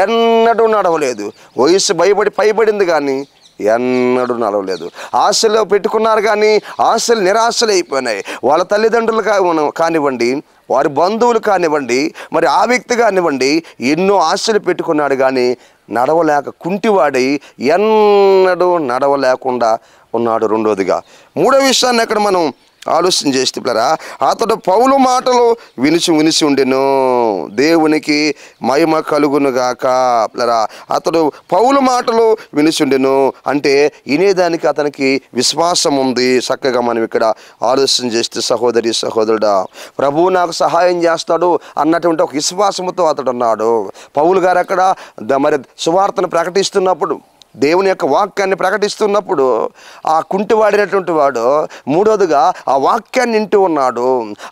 ఎన్నడూ నడవలేదు. వయసు పైబడింది కానీ ఎన్నడూ నడవలేదు. ఆశలు పెట్టుకున్నారు కానీ ఆశలు నిరాశలు అయిపోయినాయి. వాళ్ళ తల్లిదండ్రులు కానివ్వండి, వారి బంధువులు కానివ్వండి, మరి ఆ వ్యక్తి కానివ్వండి, ఎన్నో ఆశలు పెట్టుకున్నాడు కానీ నడవలేక కుంటివాడై ఎన్నడూ నడవలేకుండా ఉన్నాడు. రెండోదిగా, మూడో విషయాన్ని అక్కడ మనం ఆలోచన చేస్తే పిల్లరా, అతడు పౌలు మాటలు వినిచి ఉండెను. దేవునికి మహిమ కలుగును గాక. పిల్లరా, అతడు పౌలు మాటలు వినిచి ఉండెను అంటే వినేదానికి అతనికి విశ్వాసం ఉంది. చక్కగా మనం ఇక్కడ ఆలోచన చేస్తే సహోదరి సహోదరుడా, ప్రభువు నాకు సహాయం చేస్తాడు అన్నటువంటి ఒక విశ్వాసంతో అతడు ఉన్నాడు. పౌలు గారు అక్కడ మరి సువార్తను ప్రకటిస్తున్నప్పుడు, దేవుని యొక్క వాక్యాన్ని ప్రకటిస్తున్నప్పుడు ఆ కుంటివాడినటువంటి వాడు మూడోదిగా ఆ వాక్యాన్ని వింటూ ఉన్నాడు.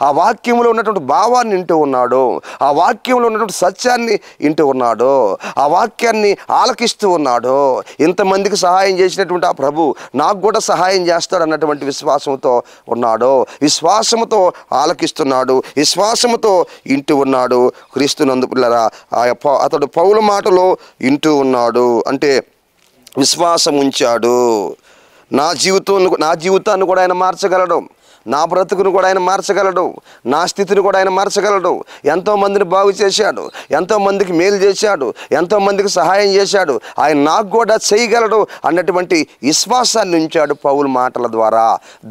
ఆ వాక్యంలో ఉన్నటువంటి భావాన్ని వింటూ ఉన్నాడు. ఆ వాక్యంలో ఉన్నటువంటి సత్యాన్ని వింటూ ఉన్నాడు. ఆ వాక్యాన్ని ఆలకిస్తూ ఉన్నాడు. ఇంతమందికి సహాయం చేసినటువంటి ఆ ప్రభు నాకు కూడా సహాయం చేస్తాడు అన్నటువంటి విశ్వాసంతో ఉన్నాడు. విశ్వాసంతో ఆలకిస్తున్నాడు. విశ్వాసంతో వింటూ ఉన్నాడు. క్రీస్తునందు పిల్లరా, అతడు పౌలు మాటలో వింటూ ఉన్నాడు అంటే విశ్వాసం ఉంచాడు. నా జీవితాన్ని కూడా ఆయన మార్చగలడు. నా బ్రతుకును కూడా ఆయన మార్చగలడు. నా స్థితిని కూడా ఆయన మార్చగలడు. ఎంతోమందిని బాగు చేశాడు. ఎంతోమందికి మేలు చేశాడు. ఎంతోమందికి సహాయం చేశాడు. ఆయన నాకు కూడా చేయగలడు అన్నటువంటి విశ్వాసాన్ని ఉంచాడు పౌలు మాటల ద్వారా,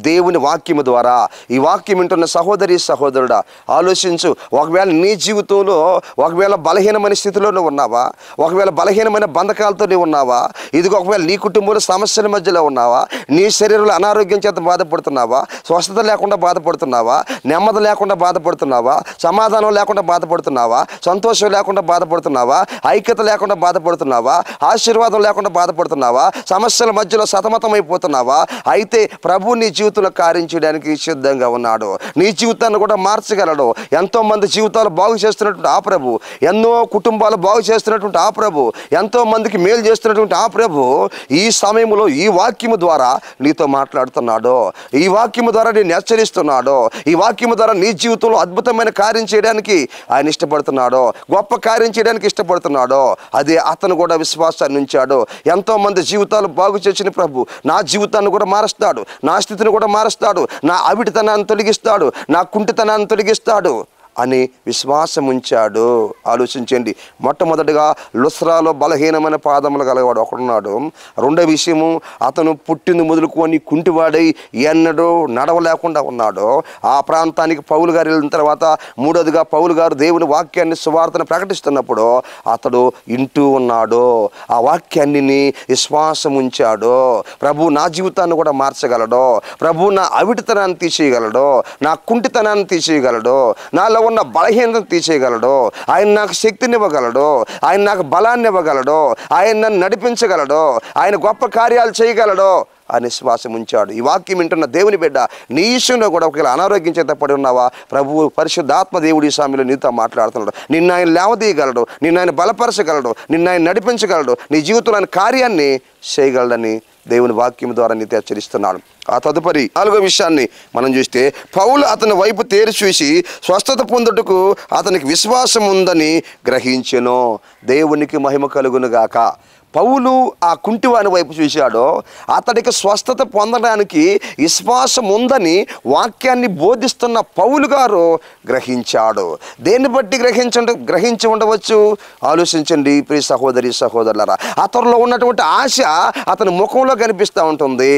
దేవుని వాక్యము ద్వారా. ఈ వాక్యం వింటున్న సహోదరి సహోదరుడా, ఆలోచించు. ఒకవేళ నీ జీవితంలో ఒకవేళ బలహీనమైన స్థితిలో నువ్వు ఉన్నావా? ఒకవేళ బలహీనమైన బంధకాలతో నువ్వు ఉన్నావా? ఇదిగో ఒకవేళ నీ కుటుంబంలో సమస్యల మధ్యలో ఉన్నావా? నీ శరీరంలో అనారోగ్యం చేత బాధపడుతున్నావా? స్వస్థత లేకుండా బాధపడుతున్నావా? నెమ్మది లేకుండా బాధపడుతున్నావా? సమాధానం లేకుండా బాధపడుతున్నావా? సంతోషం లేకుండా బాధపడుతున్నావా? ఐక్యత లేకుండా బాధపడుతున్నావా? ఆశీర్వాదం లేకుండా బాధపడుతున్నావా? సమస్యల మధ్యలో సతమతమైపోతున్నావా? అయితే ప్రభు నీ జీవితంలో కార్యం చేయడానికి సిద్ధంగా ఉన్నాడు. నీ జీవితాన్ని కూడా మార్చగలడు. ఎంతోమంది జీవితాలు బాగు చేస్తున్నటువంటి ఆ ప్రభు, ఎన్నో కుటుంబాలు బాగు చేస్తున్నటువంటి ఆ ప్రభు, ఎంతో మందికి మేలు చేస్తున్నటువంటి ఆ ప్రభు ఈ సమయంలో ఈ వాక్యము ద్వారా నీతో మాట్లాడుతున్నాడు. ఈ వాక్యము ద్వారా నేను హెచ్చరిస్తున్నాడు. ఈ వాక్యము ద్వారా నీ జీవితంలో అద్భుతమైన కార్యం చేయడానికి ఆయన ఇష్టపడుతున్నాడు. గొప్ప కార్యం చేయడానికి ఇష్టపడుతున్నాడు. అదే అతను కూడా విశ్వాసాన్ని ఉంచాడు. ఎంతో మంది జీవితాలు బాగు చేసిన ప్రభు నా జీవితాన్ని కూడా మారుస్తాడు. నా స్థితిని కూడా మారుస్తాడు. నా అవిటితనాన్ని తొలగిస్తాడు. నా కుంటితనాన్ని తొలగిస్తాడు అని విశ్వాసం ఉంచాడు. ఆలోచించండి. మొట్టమొదటిగా లుస్రాలో బలహీనమైన పాదములు గలవాడు ఒకడున్నాడు. రెండో విషయము, అతను పుట్టింది మొదలుకొని కుంటివాడై ఎన్నడూ నడవలేకుండా ఉన్నాడు. ఆ ప్రాంతానికి పౌలు గారు వెళ్ళిన తర్వాత మూడోదిగా పౌలు గారు దేవుని వాక్యాన్ని సువార్తను ప్రకటిస్తున్నప్పుడు అతడు వింటూ ఉన్నాడు. ఆ వాక్యాన్ని విశ్వాసం ఉంచాడు. ప్రభు నా జీవితాన్ని కూడా మార్చగలడు. ప్రభు నా అవిటితనాన్ని తీసేయగలడు. నా కుంటితనాన్ని తీసేయగలడు. నాలో ఉన్న బలహీనతను తీసేయగలడు. ఆయన నాకు శక్తిని ఇవ్వగలడు. ఆయన నాకు బలాన్ని ఇవ్వగలడు. ఆయన నన్ను నడిపించగలడు. ఆయన గొప్ప కార్యాలు చేయగలడు అని విశ్వాసం ఉంచాడు. ఈ వాక్యం వింటున్న దేవుని బిడ్డ, నీ విషయంలో కూడా ఒకవేళ అనారోగ్యం చేత పడి ఉన్నావా? ప్రభు పరిశుద్ధాత్మ దేవుడి స్వామిలో నీతో మాట్లాడుతున్నాడు. నిన్ను ఆయన లేవదీయగలడు. నిన్ను ఆయన బలపరచగలడు. నిన్ను ఆయన నడిపించగలడు. నీ జీవితంలో కార్యాన్ని చేయగలడని దేవుని వాక్యం ద్వారా నీతో హెచ్చరిస్తున్నాడు. ఆ తదుపరి 4వ విషయాన్ని మనం చూస్తే, పౌలు అతని వైపు తేరి చూసి స్వస్థత పొందుటకు అతనికి విశ్వాసం ఉందని గ్రహించెను. దేవునికి మహిమ కలుగును గాక. పౌలు ఆ కుంటివాని వైపు చూశాడు. అతడికి స్వస్థత పొందడానికి విశ్వాసం ఉందని వాక్యాన్ని బోధిస్తున్న పౌలు గారు గ్రహించాడు. దేన్ని బట్టి గ్రహించి ఉండవచ్చు? ఆలోచించండి ప్రియ సహోదరి సహోదరులారా. అతనిలో ఉన్నటువంటి ఆశ అతని ముఖంలో కనిపిస్తూ ఉంటుంది.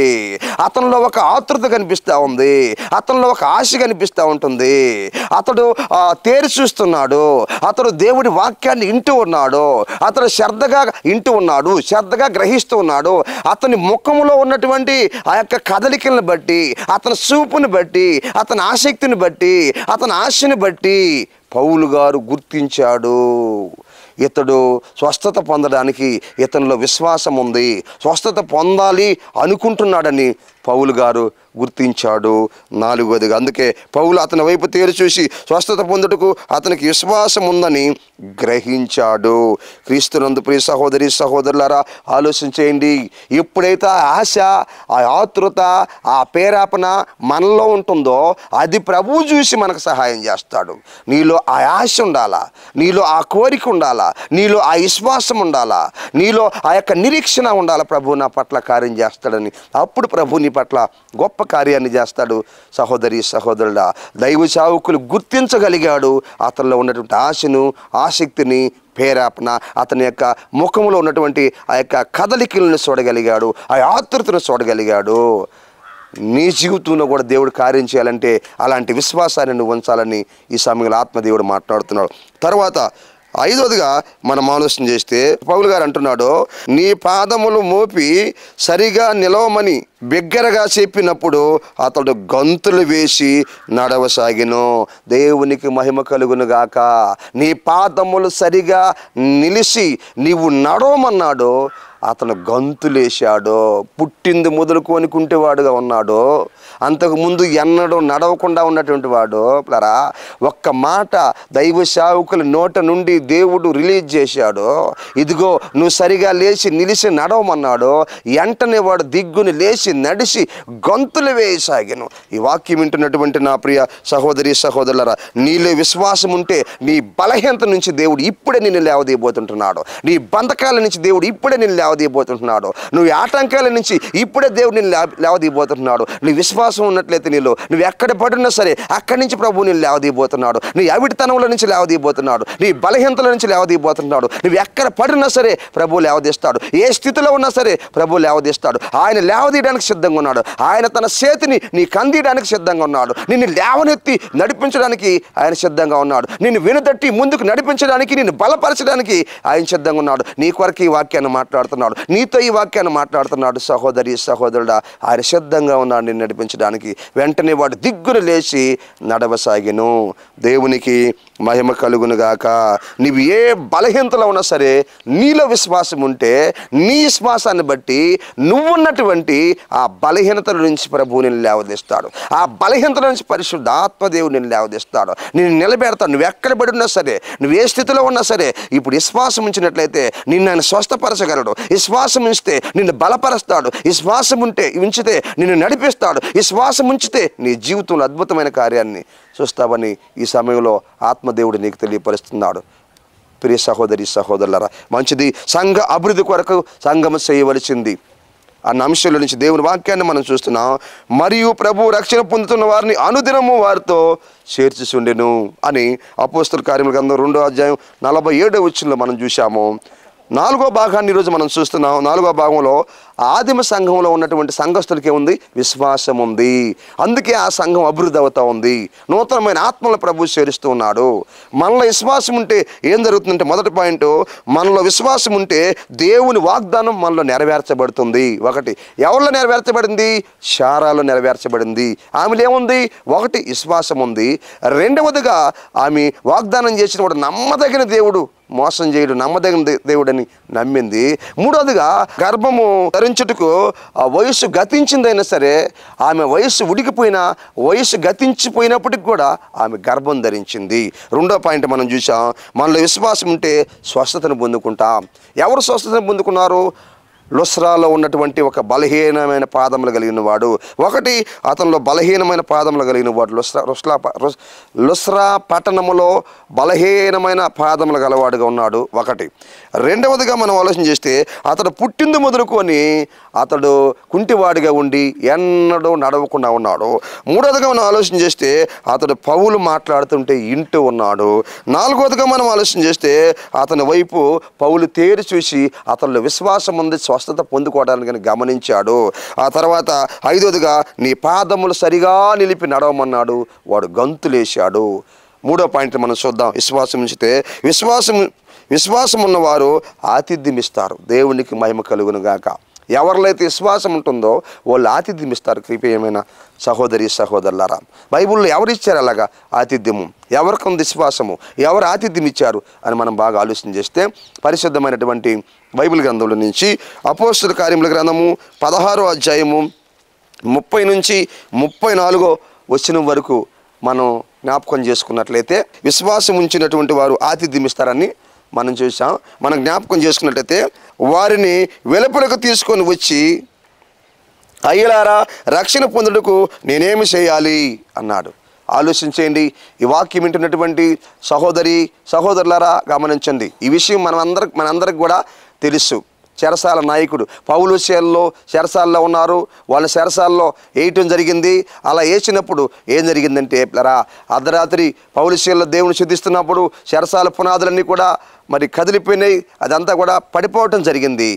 అతనిలో ఒక ఆతృత కనిపిస్తూ ఉంది. అతనిలో ఒక ఆశ కనిపిస్తూ ఉంటుంది. అతడు తేరి చూస్తున్నాడు. అతడు దేవుడి వాక్యాన్ని వింటూ ఉన్నాడు. అతడు శ్రద్ధగా వింటూ ఉన్నాడు, శ్రద్ధగా గ్రహిస్తూ ఉన్నాడు. అతని ముఖంలో ఉన్నటువంటి ఆ యొక్క కదలికలను బట్టి, అతని చూపుని బట్టి, అతని ఆసక్తిని బట్టి, అతని ఆశని బట్టి పౌలు గారు గుర్తించాడు. ఇతడు స్వస్థత పొందడానికి ఇతనిలో విశ్వాసం ఉంది, స్వస్థత పొందాలి అనుకుంటున్నాడని పౌలు గారు గుర్తించాడు. 4వదిగా అందుకే పౌలు అతని వైపు తేరి చూసి స్వస్థత పొందుటకు అతనికి విశ్వాసం ఉందని గ్రహించాడు. క్రీస్తునందు ప్రియ సహోదరి సహోదరులారా, ఆలోచించేయండి. ఎప్పుడైతే ఆ ఆశ, ఆ ఆతృత, ఆ ప్రేరేపణ మనలో ఉంటుందో అది ప్రభువు చూసి మనకు సహాయం చేస్తాడు. నీలో ఆ ఆశ ఉండాలా, నీలో ఆ కోరిక ఉండాలా, నీలో ఆ విశ్వాసం ఉండాలా, నీలో ఆ యొక్క నిరీక్షణ ఉండాలా. ప్రభు నా పట్ల కార్యం చేస్తాడని. అప్పుడు ప్రభు నీ పట్ల గొప్ప కార్యాన్ని చేస్తాడు. సహోదరి సహోదరుడా, దైవ సేవకులు గుర్తించగలిగాడు అతనిలో ఉన్నటువంటి ఆశను, ఆసక్తిని, ప్రేరేపణ, అతని యొక్క ముఖంలో ఉన్నటువంటి ఆ యొక్క కదలికలను చూడగలిగాడు, ఆ ఆతృతను చూడగలిగాడు. నీ జీవితంలో కూడా దేవుడు కార్యం చేయాలంటే అలాంటి విశ్వాసాన్ని నువ్వు ఉంచాలని ఈ సమయంలో ఆత్మదేవుడు మాట్లాడుతున్నాడు. తర్వాత ఐదవదిగా మనం ఆలోచన చేస్తే పౌలు గారు అంటున్నాడు, నీ పాదములు మోపి సరిగా నిలవమని బిగ్గరగా చెప్పినప్పుడు అతడు గంతులు వేసి నడవసాగిను. దేవునికి మహిమ కలుగును గాక. నీ పాదములు సరిగా నిలిచి నీవు నడవమన్నాడు, అతను గంతులేశాడు. పుట్టింది మొదలుకొని కుంటివాడుగా ఉన్నాడు, అంతకుముందు ఎన్నడూ నడవకుండా ఉన్నటువంటి వాడు. ప్లరా ఒక్క మాట దైవ సేవకుల నోట నుండి దేవుడు రిలీజ్ చేశాడు, ఇదిగో నువ్వు సరిగా లేచి నిలిచి నడవమన్నాడు. వెంటనే వాడు దిగ్గుని లేచి నడిచి గంతులు వేయసాగాను. ఈ వాక్యం వింటున్నటువంటి నా ప్రియ సహోదరి సహోదరులారా, నీలో విశ్వాసం ఉంటే నీ బలహీనత నుంచి దేవుడు ఇప్పుడే నిన్ను లేవదీయబోతుంటున్నాడు. నీ బంధకాల నుంచి దేవుడు ఇప్పుడే నిన్ను లేవదీయబోతుంటున్నాడు. నువ్వు ఆటంకాల నుంచి ఇప్పుడే దేవుడు నిన్ను లేవదీయబోతున్నాడు. నీ విశ్వాసం ఉన్నట్లయితే నీలో నువ్వు ఎక్కడ పడున్నా సరే అక్కడి నుంచి ప్రభువు నిన్ను లేవదీయబోతున్నాడు. నీ అవిటితనంలో నుంచి లేవదీయబోతున్నాడు. నీ బలహీనతల నుంచి లేవదీయబోతున్నాడు. నువ్వు ఎక్కడ పడున్నా సరే ప్రభువు లేవదీస్తాడు. ఏ స్థితిలో ఉన్నా సరే ప్రభువు లేవదీస్తాడు. ఆయన లేవదీయడానికి సిద్ధంగా ఉన్నాడు. ఆయన తన చేతిని నీకు అందియడానికి సిద్ధంగా ఉన్నాడు. నిన్ను లేవనెత్తి నడిపించడానికి ఆయన సిద్ధంగా ఉన్నాడు. నిన్ను వెనుతట్టి ముందుకు నడిపించడానికి, నిన్ను బలపరచడానికి ఆయన సిద్ధంగా ఉన్నాడు. నీ కొరకు ఈ వాక్యాన్ని మాట్లాడుతున్నాడు, నీతో ఈ వాక్యాన్ని మాట్లాడుతున్నాడు. సహోదరి సహోదరుడా, ఆయన సిద్ధంగా ఉన్నాడు నిన్ను నడిపించడానికి. వెంటనే వాడు దిగ్గును లేచి నడవసాగెను. దేవునికి మహిమ కలుగును గాక. నీవు ఏ బలహీనతలో ఉన్నా సరే నీలో విశ్వాసం ఉంటే నీ విశ్వాసాన్ని బట్టి నువ్వున్నటువంటి ఆ బలహీనతల నుంచి ప్రభువు నిన్ను లేవదీస్తాడు. ఆ బలహీనతల నుంచి పరిశుద్ధ ఆత్మదేవుడు నిన్ను లేవదీస్తాడు, నిన్ను నిలబెడతాడు. నువ్వు ఎక్కడ పడి ఉన్నా సరే, నువ్వు ఏ స్థితిలో ఉన్నా సరే, ఇప్పుడు విశ్వాసం ఉంచినట్లయితే నిన్ను ఆయన స్వస్థపరచగలడు. విశ్వాసం ఉంచితే నిన్ను బలపరుస్తాడు. విశ్వాసం ఉంచితే నిన్ను నడిపిస్తాడు. విశ్వాసం ఉంచితే నీ జీవితంలో అద్భుతమైన కార్యాన్ని చూస్తావని ఈ సమయంలో ఆత్మదేవుడు నీకు తెలియపరుస్తున్నాడు. ప్రియ సహోదరి సహోదరులారా, మంచిది. సంఘ అభివృద్ధి కొరకు సంఘం చేయవలసింది అన్న అంశంలో నుంచి దేవుని వాక్యాన్ని మనం చూస్తున్నాం. మరియు ప్రభు రక్షణ పొందుతున్న వారిని అనుదినము వారితో చేర్చుచుండెను అని అపోస్తల కార్యముల గ్రంథం 2వ అధ్యాయం 47వ వచనంలో మనం చూసాము. 4వ భాగాన్ని ఈరోజు మనం చూస్తున్నాం. 4వ భాగంలో ఆదిమ సంఘంలో ఉన్నటువంటి సంఘస్థులకి ఉంది, విశ్వాసం ఉంది. అందుకే ఆ సంఘం అభివృద్ధి అవుతూ ఉంది. నూతనమైన ఆత్మల ప్రభు చేరుస్తూ ఉన్నాడు. మనలో విశ్వాసం ఉంటే ఏం జరుగుతుందంటే, మొదటి పాయింట్, మనలో విశ్వాసం ఉంటే దేవుని వాగ్దానం మనలో నెరవేర్చబడుతుంది. ఒకటి, ఎవరిలో నెరవేర్చబడింది? శారాలో నెరవేర్చబడింది. ఆమెలో ఏముంది? ఒకటి, విశ్వాసం ఉంది. రెండవదిగా ఆమె వాగ్దానం చేసిన వాడు నమ్మదగిన దేవుడు, మోసం చేయడు, నమ్మదగిన దేవుడని నమ్మింది. మూడవదిగా గర్భము ధరించుటకు ఆ వయస్సు గతించిందైనా సరే, ఆమె వయస్సు ఉడికిపోయినా, వయస్సు గతించిపోయినప్పటికి కూడా ఆమె గర్భం ధరించింది. రెండో పాయింట్ మనం చూసాం, మనలో విశ్వాసం ఉంటే స్వస్థతను పొందుకుంటాం. ఎవరు స్వస్థతను పొందుకున్నారు? లుస్రాలో ఉన్నటువంటి ఒక బలహీనమైన పాదములు కలిగిన వాడు. ఒకటి, అతనిలో బలహీనమైన పాదములు కలిగిన వాడు లుస్రా పట్టణములో బలహీనమైన పాదములు గలవాడుగా ఉన్నాడు. ఒకటి. రెండవదిగా మనం ఆలోచన చేస్తే, అతడు పుట్టింది మొదలుకొని అతడు కుంటివాడిగా ఉండి ఎన్నడూ నడవకుండా ఉన్నాడు. మూడవదిగా మనం ఆలోచన చేస్తే, అతడు పౌలు మాట్లాడుతుంటే ఇంటూ ఉన్నాడు. నాలుగవదిగా మనం ఆలోచన చేస్తే, అతని వైపు పౌలు తేరి చూసి అతనిలో విశ్వాసం ఉంది, స్వస్థత పొందుకోవడానికి గమనించాడు. ఆ తర్వాత ఐదవదిగా, నీ పాదములు సరిగా నిలిపి నడవమన్నాడు. వాడు గంతులేశాడు. మూడో పాయింట్ మనం చూద్దాం. విశ్వాసం ఉంచితే విశ్వాసం ఉన్నవారు ఆతిథ్యం ఇస్తారు. దేవునికి మహిమ కలుగును గాక. ఎవరిలో అయితే విశ్వాసం ఉంటుందో వాళ్ళు ఆతిథ్యం ఇస్తారు. ప్రియమైన సహోదరి సహోదరులారా, బైబిల్లో ఎవరు ఇచ్చారు అలాగా ఆతిథ్యము? ఎవరికి ఉంది విశ్వాసము? ఎవరు ఆతిథ్యం ఇచ్చారు అని మనం బాగా ఆలోచన చేస్తే, పరిశుద్ధమైనటువంటి బైబిల్ గ్రంథంలో నుంచి అపోస్తల కార్యముల గ్రంథము 16వ అధ్యాయము 30 నుంచి 34వ వచనం వరకు మనం జ్ఞాపకం చేసుకున్నట్లయితే, విశ్వాసం ఉంచినటువంటి వారు ఆతిథ్యం ఇస్తారని మనం చూసాం. మనం జ్ఞాపకం చేసుకున్నట్లయితే, వారిని వెలుపలకు తీసుకొని వచ్చి, అయ్యలారా, రక్షణ పొందుటకు నేనేమి చేయాలి అన్నాడు. ఆలోచించేయండి. ఈ వాక్యం వింటున్నటువంటి సహోదరులారా గమనించండి. ఈ విషయం మనందరికి కూడా తెలుసు. చెరసాల నాయకుడు పౌలు చెరసాల్లో ఉన్నారు. వాళ్ళ చెరసాల్లో వేయటం జరిగింది. అలా వేసినప్పుడు ఏం జరిగిందంటే, అర్ధరాత్రి పౌలు దేవుని శుద్ధిస్తున్నప్పుడు చెరసాల పునాదులన్నీ కూడా మరి కదిలిపోయినాయి, అదంతా కూడా పడిపోవటం జరిగింది.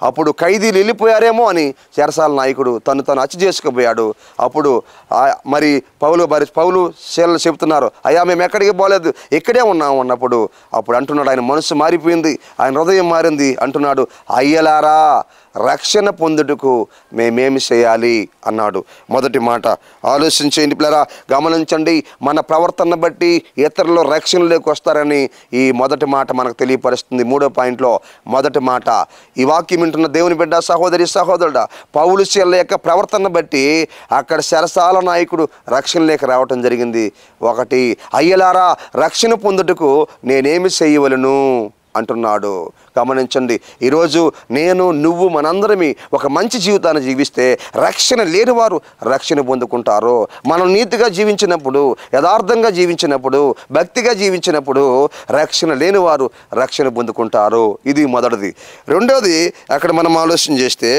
అప్పుడు ఖైదీలు వెళ్ళిపోయారేమో అని చెరసాల నాయకుడు తను హత్య చేసుకుపోయాడు. అప్పుడు మరి పౌలు శీలలు చెబుతున్నారు, అయ్యా మేము ఎక్కడికి పోలేదు, ఇక్కడే ఉన్నాము అన్నప్పుడు అప్పుడు అంటున్నాడు, ఆయన మనసు మారిపోయింది, ఆయన హృదయం మారింది. అంటున్నాడు, అయ్యలారా రక్షణ పొందుటకు మేమేమి చేయాలి అన్నాడు. మొదటి మాట ఆలోచించేయండి పిల్లరా, గమనించండి. మన ప్రవర్తన బట్టి ఇతరులు రక్షణలోకి వస్తారని ఈ మొదటి మాట మనకు తెలియపరుస్తుంది. 3వ పాయింట్లో మొదటి మాట, ఈ వాక్యం వింటున్న దేవుని బిడ్డ, సహోదరి సహోదరుడా, పౌలు శీలల యొక్క ప్రవర్తన బట్టి అక్కడ చెరసాల నాయకుడు రక్షణలోకి రావటం జరిగింది. 1, అయ్యలారా రక్షణ పొందుటకు నేనేమి చేయవలను అంటున్నాడు. గమనించండి, ఈరోజు నేను నువ్వు మనందరమీ ఒక మంచి జీవితాన్ని జీవిస్తే రక్షణ లేని వారు రక్షణ పొందుకుంటారు. మనం నీతిగా జీవించినప్పుడు, యథార్థంగా జీవించినప్పుడు, భక్తిగా జీవించినప్పుడు రక్షణ లేని వారు రక్షణ పొందుకుంటారు. ఇది మొదటిది. రెండోది, అక్కడ మనం ఆలోచన చేస్తే,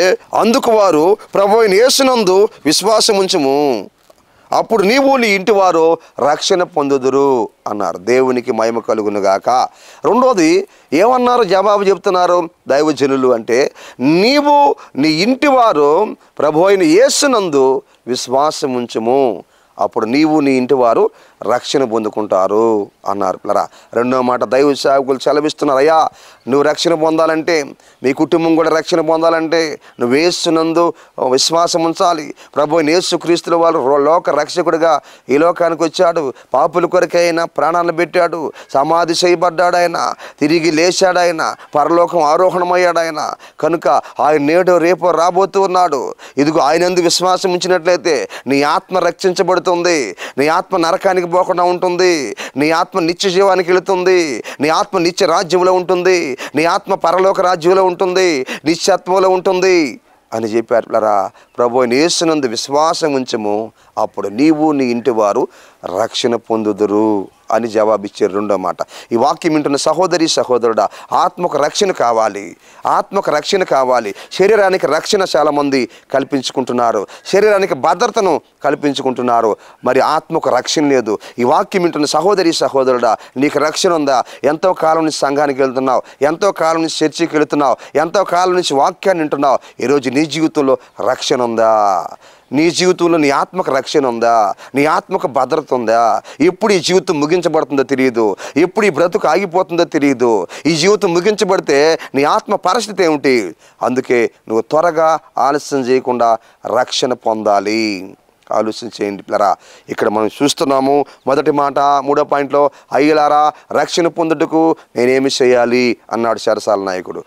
అందుకు వారు ప్రభువైన యేసునందు విశ్వాసం ఉంచుము, అప్పుడు నీవు నీ ఇంటి వారు రక్షణ పొందుదురు అన్నారు. దేవునికి మహిమ కలుగును గాక. రెండోది ఏమన్నారు, జవాబు చెప్తున్నారు దైవజనులు అంటే, నీవు నీ ఇంటి వారు ప్రభువైన యేసునందు విశ్వాసం ఉంచుము, అప్పుడు నీవు నీ ఇంటి వారు రక్షణ పొందుకుంటారు అన్నారు. రెండో మాట దైవ సేవకులు సెలవిస్తున్నారు, అయ్యా నువ్వు రక్షణ పొందాలంటే, మీ కుటుంబం కూడా రక్షణ పొందాలంటే నువ్వు యేసునందు విశ్వాసం ఉంచాలి. ప్రభువైన యేసుక్రీస్తుల వారు లోక రక్షకుడిగా ఈ లోకానికి వచ్చాడు, పాపుల కొరకే ఆయన ప్రాణాలను పెట్టాడు, సమాధి చేయబడ్డాడు, ఆయన తిరిగి లేచాడు, ఆయన పరలోకం ఆరోహణమయ్యాడు ఆయన. కనుక ఆయన నేడు రేపు రాబోతూ ఉన్నాడు. ఇదిగో ఆయనందు విశ్వాసం ఉంచినట్లయితే నీ ఆత్మ రక్షించబడుతుంది, నీ ఆత్మ నరకానికి పోకుండా ఉంటుంది, నీ ఆత్మ నిత్య జీవానికి వెళుతుంది, నీ ఆత్మ నిత్య రాజ్యంలో ఉంటుంది, నీ ఆత్మ పరలోక రాజ్యంలో ఉంటుంది, నిత్యత్వంలో ఉంటుంది అని చెప్పారు. ప్రభువైన యేసునందు విశ్వాసం ఉంచము, అప్పుడు నీవు నీ ఇంటి వారు రక్షణ పొందుదురు అని జవాబిచ్చారు. రెండో మాట, ఈ వాక్యం వింటున్న సహోదరి సహోదరుడా, ఆత్మకు రక్షణ కావాలి, ఆత్మకు రక్షణ కావాలి. శరీరానికి రక్షణ చాలామంది కల్పించుకుంటున్నారు, శరీరానికి భద్రతను కల్పించుకుంటున్నారు, మరి ఆత్మకు రక్షణ లేదు. ఈ వాక్యం వింటున్న సహోదరి సహోదరుడా, నీకు రక్షణ ఉందా? ఎంతో కాలం నుంచి సంఘానికి వెళ్తున్నావు, ఎంతో కాలం నుంచి చర్చికి వెళుతున్నావు, ఎంతో కాలం నుంచి వాక్యాన్ని వింటున్నావు. ఈరోజు నీ జీవితంలో రక్షణ ఉందా? నీ జీవితంలో నీ ఆత్మకు రక్షణ ఉందా? నీ ఆత్మకు భద్రత ఉందా? ఎప్పుడు ఈ జీవితం ముగించబడుతుందో తెలియదు, ఎప్పుడు ఈ బ్రతుకు ఆగిపోతుందో తెలియదు. ఈ జీవితం ముగించబడితే నీ ఆత్మ పరిస్థితి ఏమిటి? అందుకే నువ్వు త్వరగా ఆలస్యం చేయకుండా రక్షణ పొందాలి. ఆలోచన చేయండి పిల్లరా. ఇక్కడ మనం చూస్తున్నాము మొదటి మాట 3వ పాయింట్లో, అయ్యలారా రక్షణ పొందుటకు నేనేమి చేయాలి అన్నాడు చెరసాల నాయకుడు.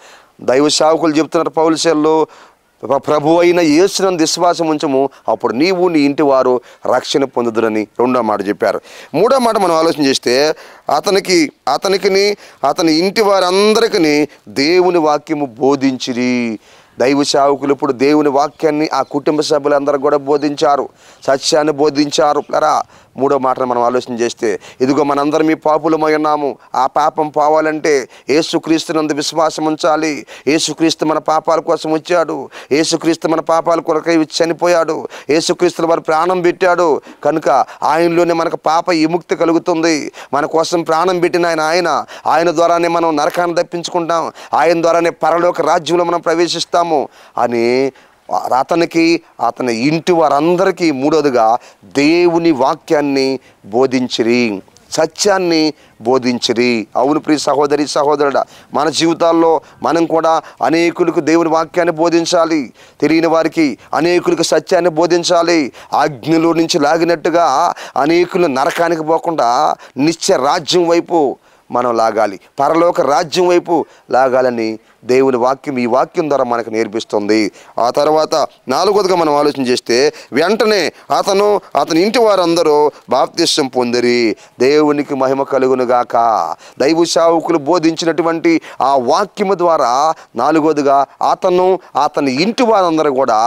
దైవ సేవకులు చెప్తున్నారు పౌలు శీలలు, ప్రభు అయిన యేసునందు విశ్వాసం ఉంచము, అప్పుడు నీవు నీ ఇంటి వారు రక్షణ పొందుదురని రెండో మాట చెప్పారు. మూడో మాట మనం ఆలోచన చేస్తే, అతని ఇంటి వారందరికీ దేవుని వాక్యము బోధించిరి. దైవ సేవకులు ఇప్పుడు దేవుని వాక్యాన్ని ఆ కుటుంబ సభ్యులందరూ కూడా బోధించారు, సత్యాన్ని బోధించారు. మూడో మాటను మనం ఆలోచన చేస్తే, ఇదిగో మనందరం ఈ పాపులమై ఉన్నాము, ఆ పాపం పోవాలంటే యేసుక్రీస్తునందు విశ్వాసం ఉంచాలి. యేసుక్రీస్తు మన పాపాల కోసం వచ్చాడు, యేసుక్రీస్తు మన పాపాల కొరకై చనిపోయాడు, యేసుక్రీస్తుల వారు ప్రాణం పెట్టాడు. కనుక ఆయనలోనే మనకు పాప విముక్తి కలుగుతుంది. మన కోసం ప్రాణం పెట్టిన ఆయన ద్వారానే మనం నరకాన్ని తప్పించుకుంటాం, ఆయన ద్వారానే పరలోక రాజ్యంలో మనం ప్రవేశిస్తాము అని అతని ఇంటి వారందరికీ మూడోదిగా దేవుని వాక్యాన్ని బోధించిరి, సత్యాన్ని బోధించిరి. అవును ప్రియ సహోదరి సహోదరుడా, మన జీవితాల్లో మనం కూడా అనేకులకు దేవుని వాక్యాన్ని బోధించాలి, తెలియని వారికి అనేకులకు సత్యాన్ని బోధించాలి. అగ్నిలో నుంచి లాగినట్టుగా అనేకులు నరకానికి పోకుండా నిత్య రాజ్యం వైపు మనం లాగాలి, పరలోక రాజ్యం వైపు లాగాలని దేవుని వాక్యం ఈ వాక్యం ద్వారా మనకు నేర్పిస్తుంది. ఆ తర్వాత నాలుగోదిగా మనం ఆలోచన చేస్తే, వెంటనే అతని ఇంటి వారందరూ బాప్తిస్మం పొందిరి. దేవునికి మహిమ కలుగును గాక. దైవ సేవకులు బోధించినటువంటి ఆ వాక్యము ద్వారా నాలుగోదిగా అతని ఇంటి వారందరూ కూడా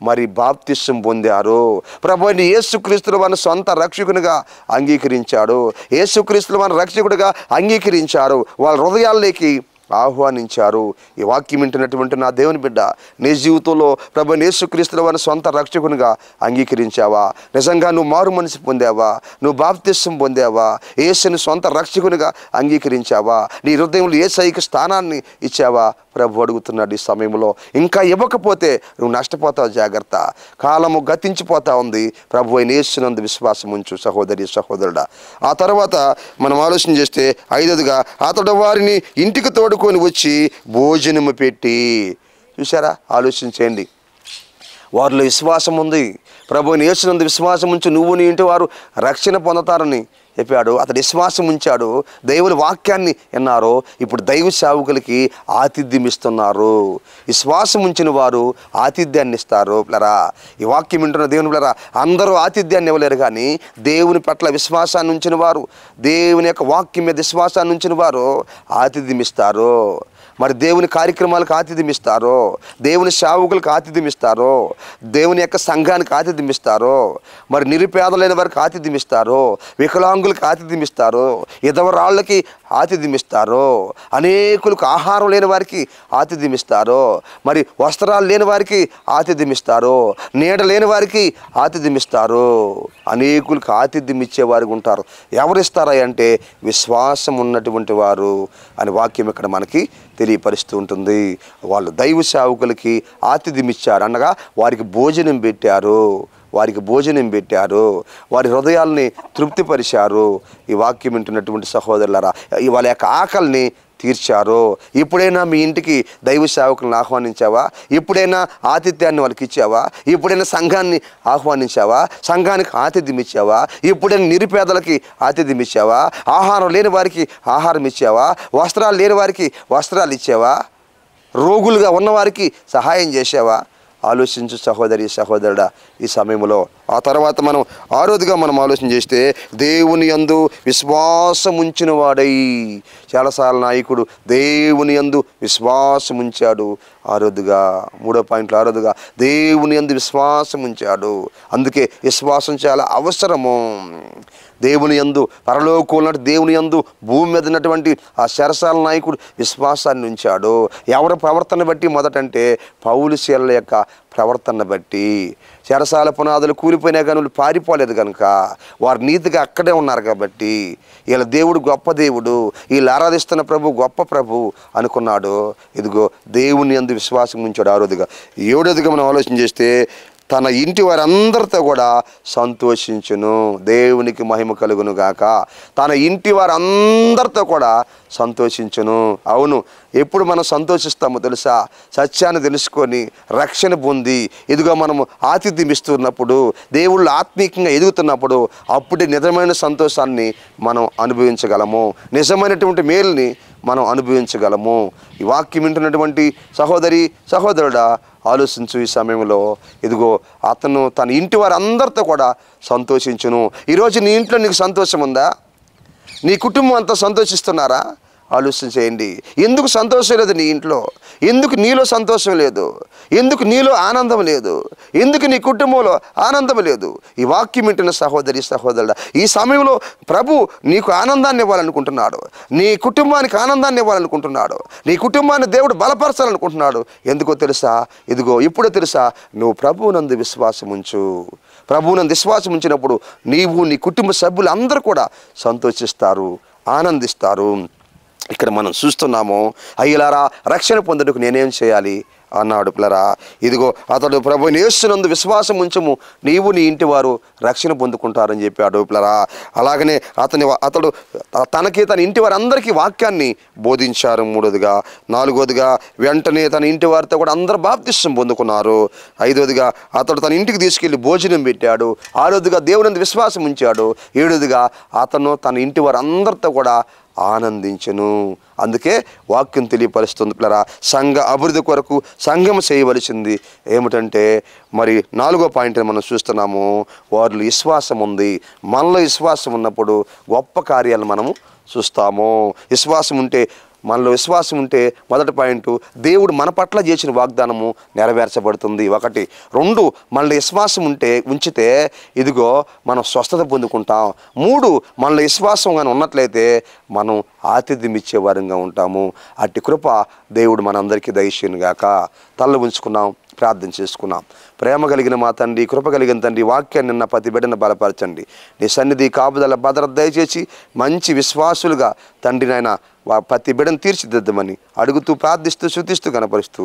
మరి బాప్తిస్మం పొందారు. ప్రభువైన యేసుక్రీస్తుల వారిని సొంత రక్షకునిగా అంగీకరించాడు, యేసుక్రీస్తుల వారిని రక్షకుడిగా అంగీకరించారు. వాళ్ళ హృదయాల్లోకి ఆహ్వానించారు. ఈ వాక్యం వింటున్నటువంటి నా దేవుని బిడ్డ, నీ జీవితంలో ప్రభు యేసుక్రీస్తు వారిని సొంత రక్షకునిగా అంగీకరించావా? నిజంగా నువ్వు మారు మనసు పొందావా? నువ్వు బాప్తిస్మం పొందావా? యేసుని సొంత రక్షకునిగా అంగీకరించావా? నీ హృదయంలో యేసయ్యకి స్థానాన్ని ఇచ్చావా? ప్రభు అడుగుతున్నాడు ఈ సమయంలో. ఇంకా ఇవ్వకపోతే నువ్వు నష్టపోతావు, జాగ్రత్త. కాలము గతించిపోతా ఉంది. ప్రభు అయిన యేసునందు విశ్వాసం ఉంచు సహోదరి సహోదరుడా. ఆ తర్వాత మనం ఆలోచన చేస్తే 5వదిగా, అతడు వారిని ఇంటికి తోడుకొని వచ్చి భోజనము పెట్టి. చూసారా? ఆలోచించండి. వారిలో విశ్వాసం ఉంది. ప్రభు అయిన యేసునందు విశ్వాసం ఉంచు, నువ్వు నీ ఇంటి వారు రక్షణ పొందుతారని చెప్పాడు. అతడు విశ్వాసం ఉంచాడు, దేవుని వాక్యాన్ని విన్నారు. ఇప్పుడు దైవ సేవకులకి ఆతిథ్యం ఇస్తున్నారు. విశ్వాసం ఉంచిన వారు ఆతిథ్యాన్ని ఇస్తారు. పిల్లరా, ఈ వాక్యం వింటున్న దేవుని పిల్లరా, అందరూ ఆతిథ్యాన్ని ఇవ్వలేరు, కానీ దేవుని పట్ల విశ్వాసాన్ని ఉంచిన వారు, దేవుని యొక్క వాక్యం మీద విశ్వాసాన్ని ఉంచిన వారు ఆతిథ్యం ఇస్తారు. మరి దేవుని కార్యక్రమాలకు ఆతిథ్యం ఇస్తారు, దేవుని సేవకులకు ఆతిథ్యం ఇస్తారు, దేవుని యొక్క సంఘానికి ఆతిథ్యం ఇస్తారు, మరి నిరుపేదలైన వారికి ఆతిథ్యం ఇస్తారు, వికలాంగులకు ఆతిథ్యం ఇస్తారు, ఇదవరాళ్ళకి ఆతిథ్యం ఇస్తారు, అనేకులకు ఆహారం లేని వారికి ఆతిథ్యం ఇస్తారు, మరి వస్త్రాలు లేని వారికి ఆతిథ్యం ఇస్తారు, నీడ లేని వారికి ఆతిథ్యం ఇస్తారు. అనేకులకు ఆతిథ్యం ఇచ్చేవారికి ఉంటారు. ఎవరు ఇస్తారా అంటే విశ్వాసం ఉన్నటువంటి వారు అని వాక్యం ఇక్కడ మనకి తెలియపరుస్తూ ఉంటుంది. వాళ్ళు దైవ సేవకులకి ఆతిథ్యం ఇచ్చారు, అనగా వారికి భోజనం పెట్టారు. వారి హృదయాల్ని తృప్తిపరిచారు. ఈ వాక్యం వింటున్నటువంటి సహోదరులారా, వాళ్ళ యొక్క ఆకలిని తీర్చారు. ఇప్పుడైనా మీ ఇంటికి దైవ సేవకులను ఆహ్వానించావా? ఇప్పుడైనా ఆతిథ్యాన్ని వాళ్ళకి ఇచ్చావా? ఇప్పుడైనా సంఘాన్ని ఆహ్వానించావా? సంఘానికి ఆతిథ్యం ఇచ్చావా? ఇప్పుడైనా నిరుపేదలకి ఆతిథ్యం ఇచ్చావా? ఆహారం లేని వారికి ఆహారం ఇచ్చావా? వస్త్రాలు లేని వారికి వస్త్రాలు ఇచ్చావా? రోగులుగా ఉన్నవారికి సహాయం చేసావా? ఆలోచించు సహోదరి సహోదరుడా ఈ సమయంలో. ఆ తర్వాత మనం 6వదిగా మనం ఆలోచన చేస్తే, దేవుని యందు విశ్వాసం ఉంచిన వాడై. చాలాసార్లు నాయకుడు దేవుని యందు విశ్వాసం ఉంచాడు. 6వదిగా 3వ పాయింట్లో 6వదిగా దేవుని యందు విశ్వాసం ఉంచాడు. అందుకే విశ్వాసం చాలా అవసరము. దేవుని యందు, పరలోకంలో దేవుని యందు, భూమి మీద ఉన్నటువంటి ఆ చెరసాల నాయకుడు విశ్వాసాన్ని ఉంచాడు. ఎవరి ప్రవర్తన బట్టి? మొదటంటే పౌలు శీలల యొక్క ప్రవర్తన బట్టి. చెరసాల పునాదులు కూలిపోయినా కానీ వాళ్ళు పారిపోలేదు కనుక, వారు నీతిగా అక్కడే ఉన్నారు కాబట్టి, వీళ్ళ దేవుడు గొప్ప దేవుడు, వీళ్ళు ఆరాధిస్తున్న ప్రభు గొప్ప ప్రభు అనుకున్నాడు. ఇదిగో దేవుని యందు విశ్వాసం ఉంచాడు. 6వదిగా. 7వదిగా మనం ఆలోచన చేస్తే, తన ఇంటి వారందరితో కూడా సంతోషించును. దేవునికి మహిమ కలుగును గాక. తన ఇంటి వారందరితో కూడా సంతోషించును. అవును, ఎప్పుడు మనం సంతోషిస్తామో తెలుసా? సత్యాన్ని తెలుసుకొని రక్షణ పొంది ఇదిగో మనము ఆతిథ్యం ఇస్తున్నప్పుడు, దేవుళ్ళు ఆత్మీయంగా ఎదుగుతున్నప్పుడు, అప్పుడే నిజమైన సంతోషాన్ని మనం అనుభవించగలము, నిజమైనటువంటి మేలుని మనం అనుభవించగలము. ఈ వాక్యం వింటున్నటువంటి సహోదరి సహోదరుడా ఆలోచించు ఈ సమయంలో. ఇదిగో అతను తన ఇంటి వారందరితో కూడా సంతోషించును. ఈరోజు నీ ఇంట్లో నీకు సంతోషం ఉందా? నీ కుటుంబం అంతా సంతోషిస్తున్నారా? ఆలోచన చేయండి. ఎందుకు సంతోషం లేదు నీ ఇంట్లో? ఎందుకు నీలో సంతోషం లేదు? ఎందుకు నీలో ఆనందం లేదు? ఎందుకు నీ కుటుంబంలో ఆనందం లేదు? ఈ వాక్యం వింటున్న సహోదరి సహోదరుడా ఈ సమయంలో ప్రభు నీకు ఆనందాన్ని ఇవ్వాలనుకుంటున్నాడు. నీ కుటుంబానికి ఆనందాన్ని ఇవ్వాలనుకుంటున్నాడు. నీ కుటుంబాన్ని దేవుడు బలపరచాలనుకుంటున్నాడు. ఎందుకో తెలుసా? ఇదిగో ఇప్పుడే తెలుసా? నువ్వు ప్రభువునందు విశ్వాసం ఉంచు. ప్రభువునందు విశ్వాసం ఉంచినప్పుడు నీవు, నీ కుటుంబ సభ్యులు అందరూ కూడా సంతోషిస్తారు, ఆనందిస్తారు. ఇక్కడ మనం చూస్తున్నాము, అయ్యలారా రక్షణ పొందుటకు నేనేం చేయాలి అన్నాడు. పిల్లరా, ఇదిగో అతడు ప్రభువుని యేసునందు విశ్వాసం ఉంచము, నీవు నీ ఇంటి వారు రక్షణ పొందుకుంటారని చెప్పాడు. పిల్లరా, అలాగనే అతడు తనకి తన ఇంటి వారందరికీ వాక్యాన్ని బోధించారు. 3వదిగా. 4వదిగా వెంటనే తన ఇంటి వారితో కూడా అందరూ బాప్తిస్మం పొందుకున్నారు. 5వదిగా అతడు తన ఇంటికి తీసుకెళ్లి భోజనం పెట్టాడు. 6వదిగా దేవునందు విశ్వాసం ఉంచాడు. 7వదిగా అతను తన ఇంటి వారందరితో కూడా ఆనందించును. అందుకే వాక్యం తెలియపరుస్తుంది పిల్లరా, సంఘ అభివృద్ధి కొరకు సంఘం చేయవలసింది ఏమిటంటే, మరి 4వ పాయింట్ మనం చూస్తున్నాము, వారిలో విశ్వాసం ఉంది. మనలో విశ్వాసం ఉన్నప్పుడు గొప్ప కార్యాలను మనము చూస్తాము. విశ్వాసం ఉంటే మనలో విశ్వాసం ఉంటే మొదటి పాయింట్, దేవుడు మన పట్ల చేసిన వాగ్దానము నెరవేర్చబడుతుంది. 1. 2, మనలో విశ్వాసం ఉంచితే ఇదిగో మనం స్వస్థత పొందుకుంటాం. 3, మనలో విశ్వాసం కానీ ఉన్నట్లయితే మనం ఆతిథ్యం ఇచ్చేవారంగా ఉంటాము. అట్టి కృప దేవుడు మనందరికీ దయచేయును గాక. తల్ల ఉంచుకున్నాం, ప్రార్థన చేసుకున్నాం. ప్రేమ కలిగిన మా తండ్రి, కృప కలిగిన తండ్రి, వాక్యాన్ని నిన్న ప్రతి బిడ్డను బలపరచండి. నీ సన్నిధి కాపుదల భద్రత దయచేసి మంచి విశ్వాసులుగా తండ్రి నాయన ప్రతి బిడ్డను తీర్చిదిద్దమని అడుగుతూ, ప్రార్థిస్తూ, శృతిస్తూ, కనపరుస్తూ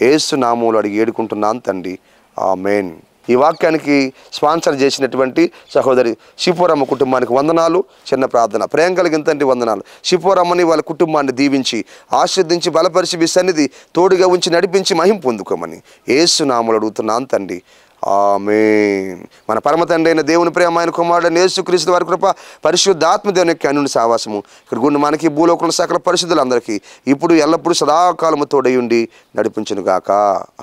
యేసు నామములో అడిగి ఏడుకుంటున్నాను తండ్రి. ఆమేన్. ఈ వాక్యానికి స్పాన్సర్ చేసినటువంటి సహోదరి శిపోరమ్మ కుటుంబానికి వందనాలు. చిన్న ప్రార్థన. ప్రేమ కలిగిన తండ్రి వందనాలు. శిపోరమ్మని వాళ్ళ కుటుంబాన్ని దీవించి ఆశీర్వదించి బలపరిచి మీ సన్నిధి తోడుగా ఉంచి నడిపించి మహిమ పొందుకోమని యేసు నామములో అడుగుతున్నాను తండ్రి. ఆమేన్. మన పరమ తండ్రి అయిన దేవుని ప్రేమ, ఆయన కుమారుడైన యేసుక్రీస్తు వారి కృప, పరిశుద్ధాత్మ దేవుని యొక్క అన్యోన్య సహవాసము ఇక్కడ గుండి మనకి భూలోకంలో సకల పరిశుద్ధులందరికీ ఇప్పుడు ఎల్లప్పుడూ సదాకాలము తోడై ఉండి నడిపించును గాక.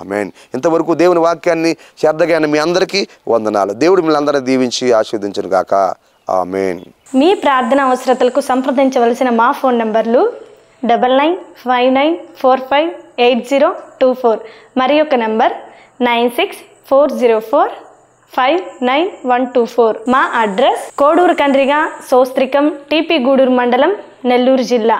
ఆమేన్. ఇంతవరకు దేవుని వాక్యాన్ని శ్రద్ధగా మీ అందరికీ వందనాలు. దేవుడు మిమ్మల్ని అందరినీ దీవించి ఆశీర్వదించును గాక. ఆమేన్. మీ ప్రార్థన అవసరతలకు సంప్రదించవలసిన మా ఫోన్ నంబర్లు 9959458024, మరి యొక్క నంబర్ 9640459124. మా అడ్రస్ కోడూరు కండ్రిగా సోస్త్రికం, టీపీ గూడూరు మండలం, నెల్లూరు జిల్లా.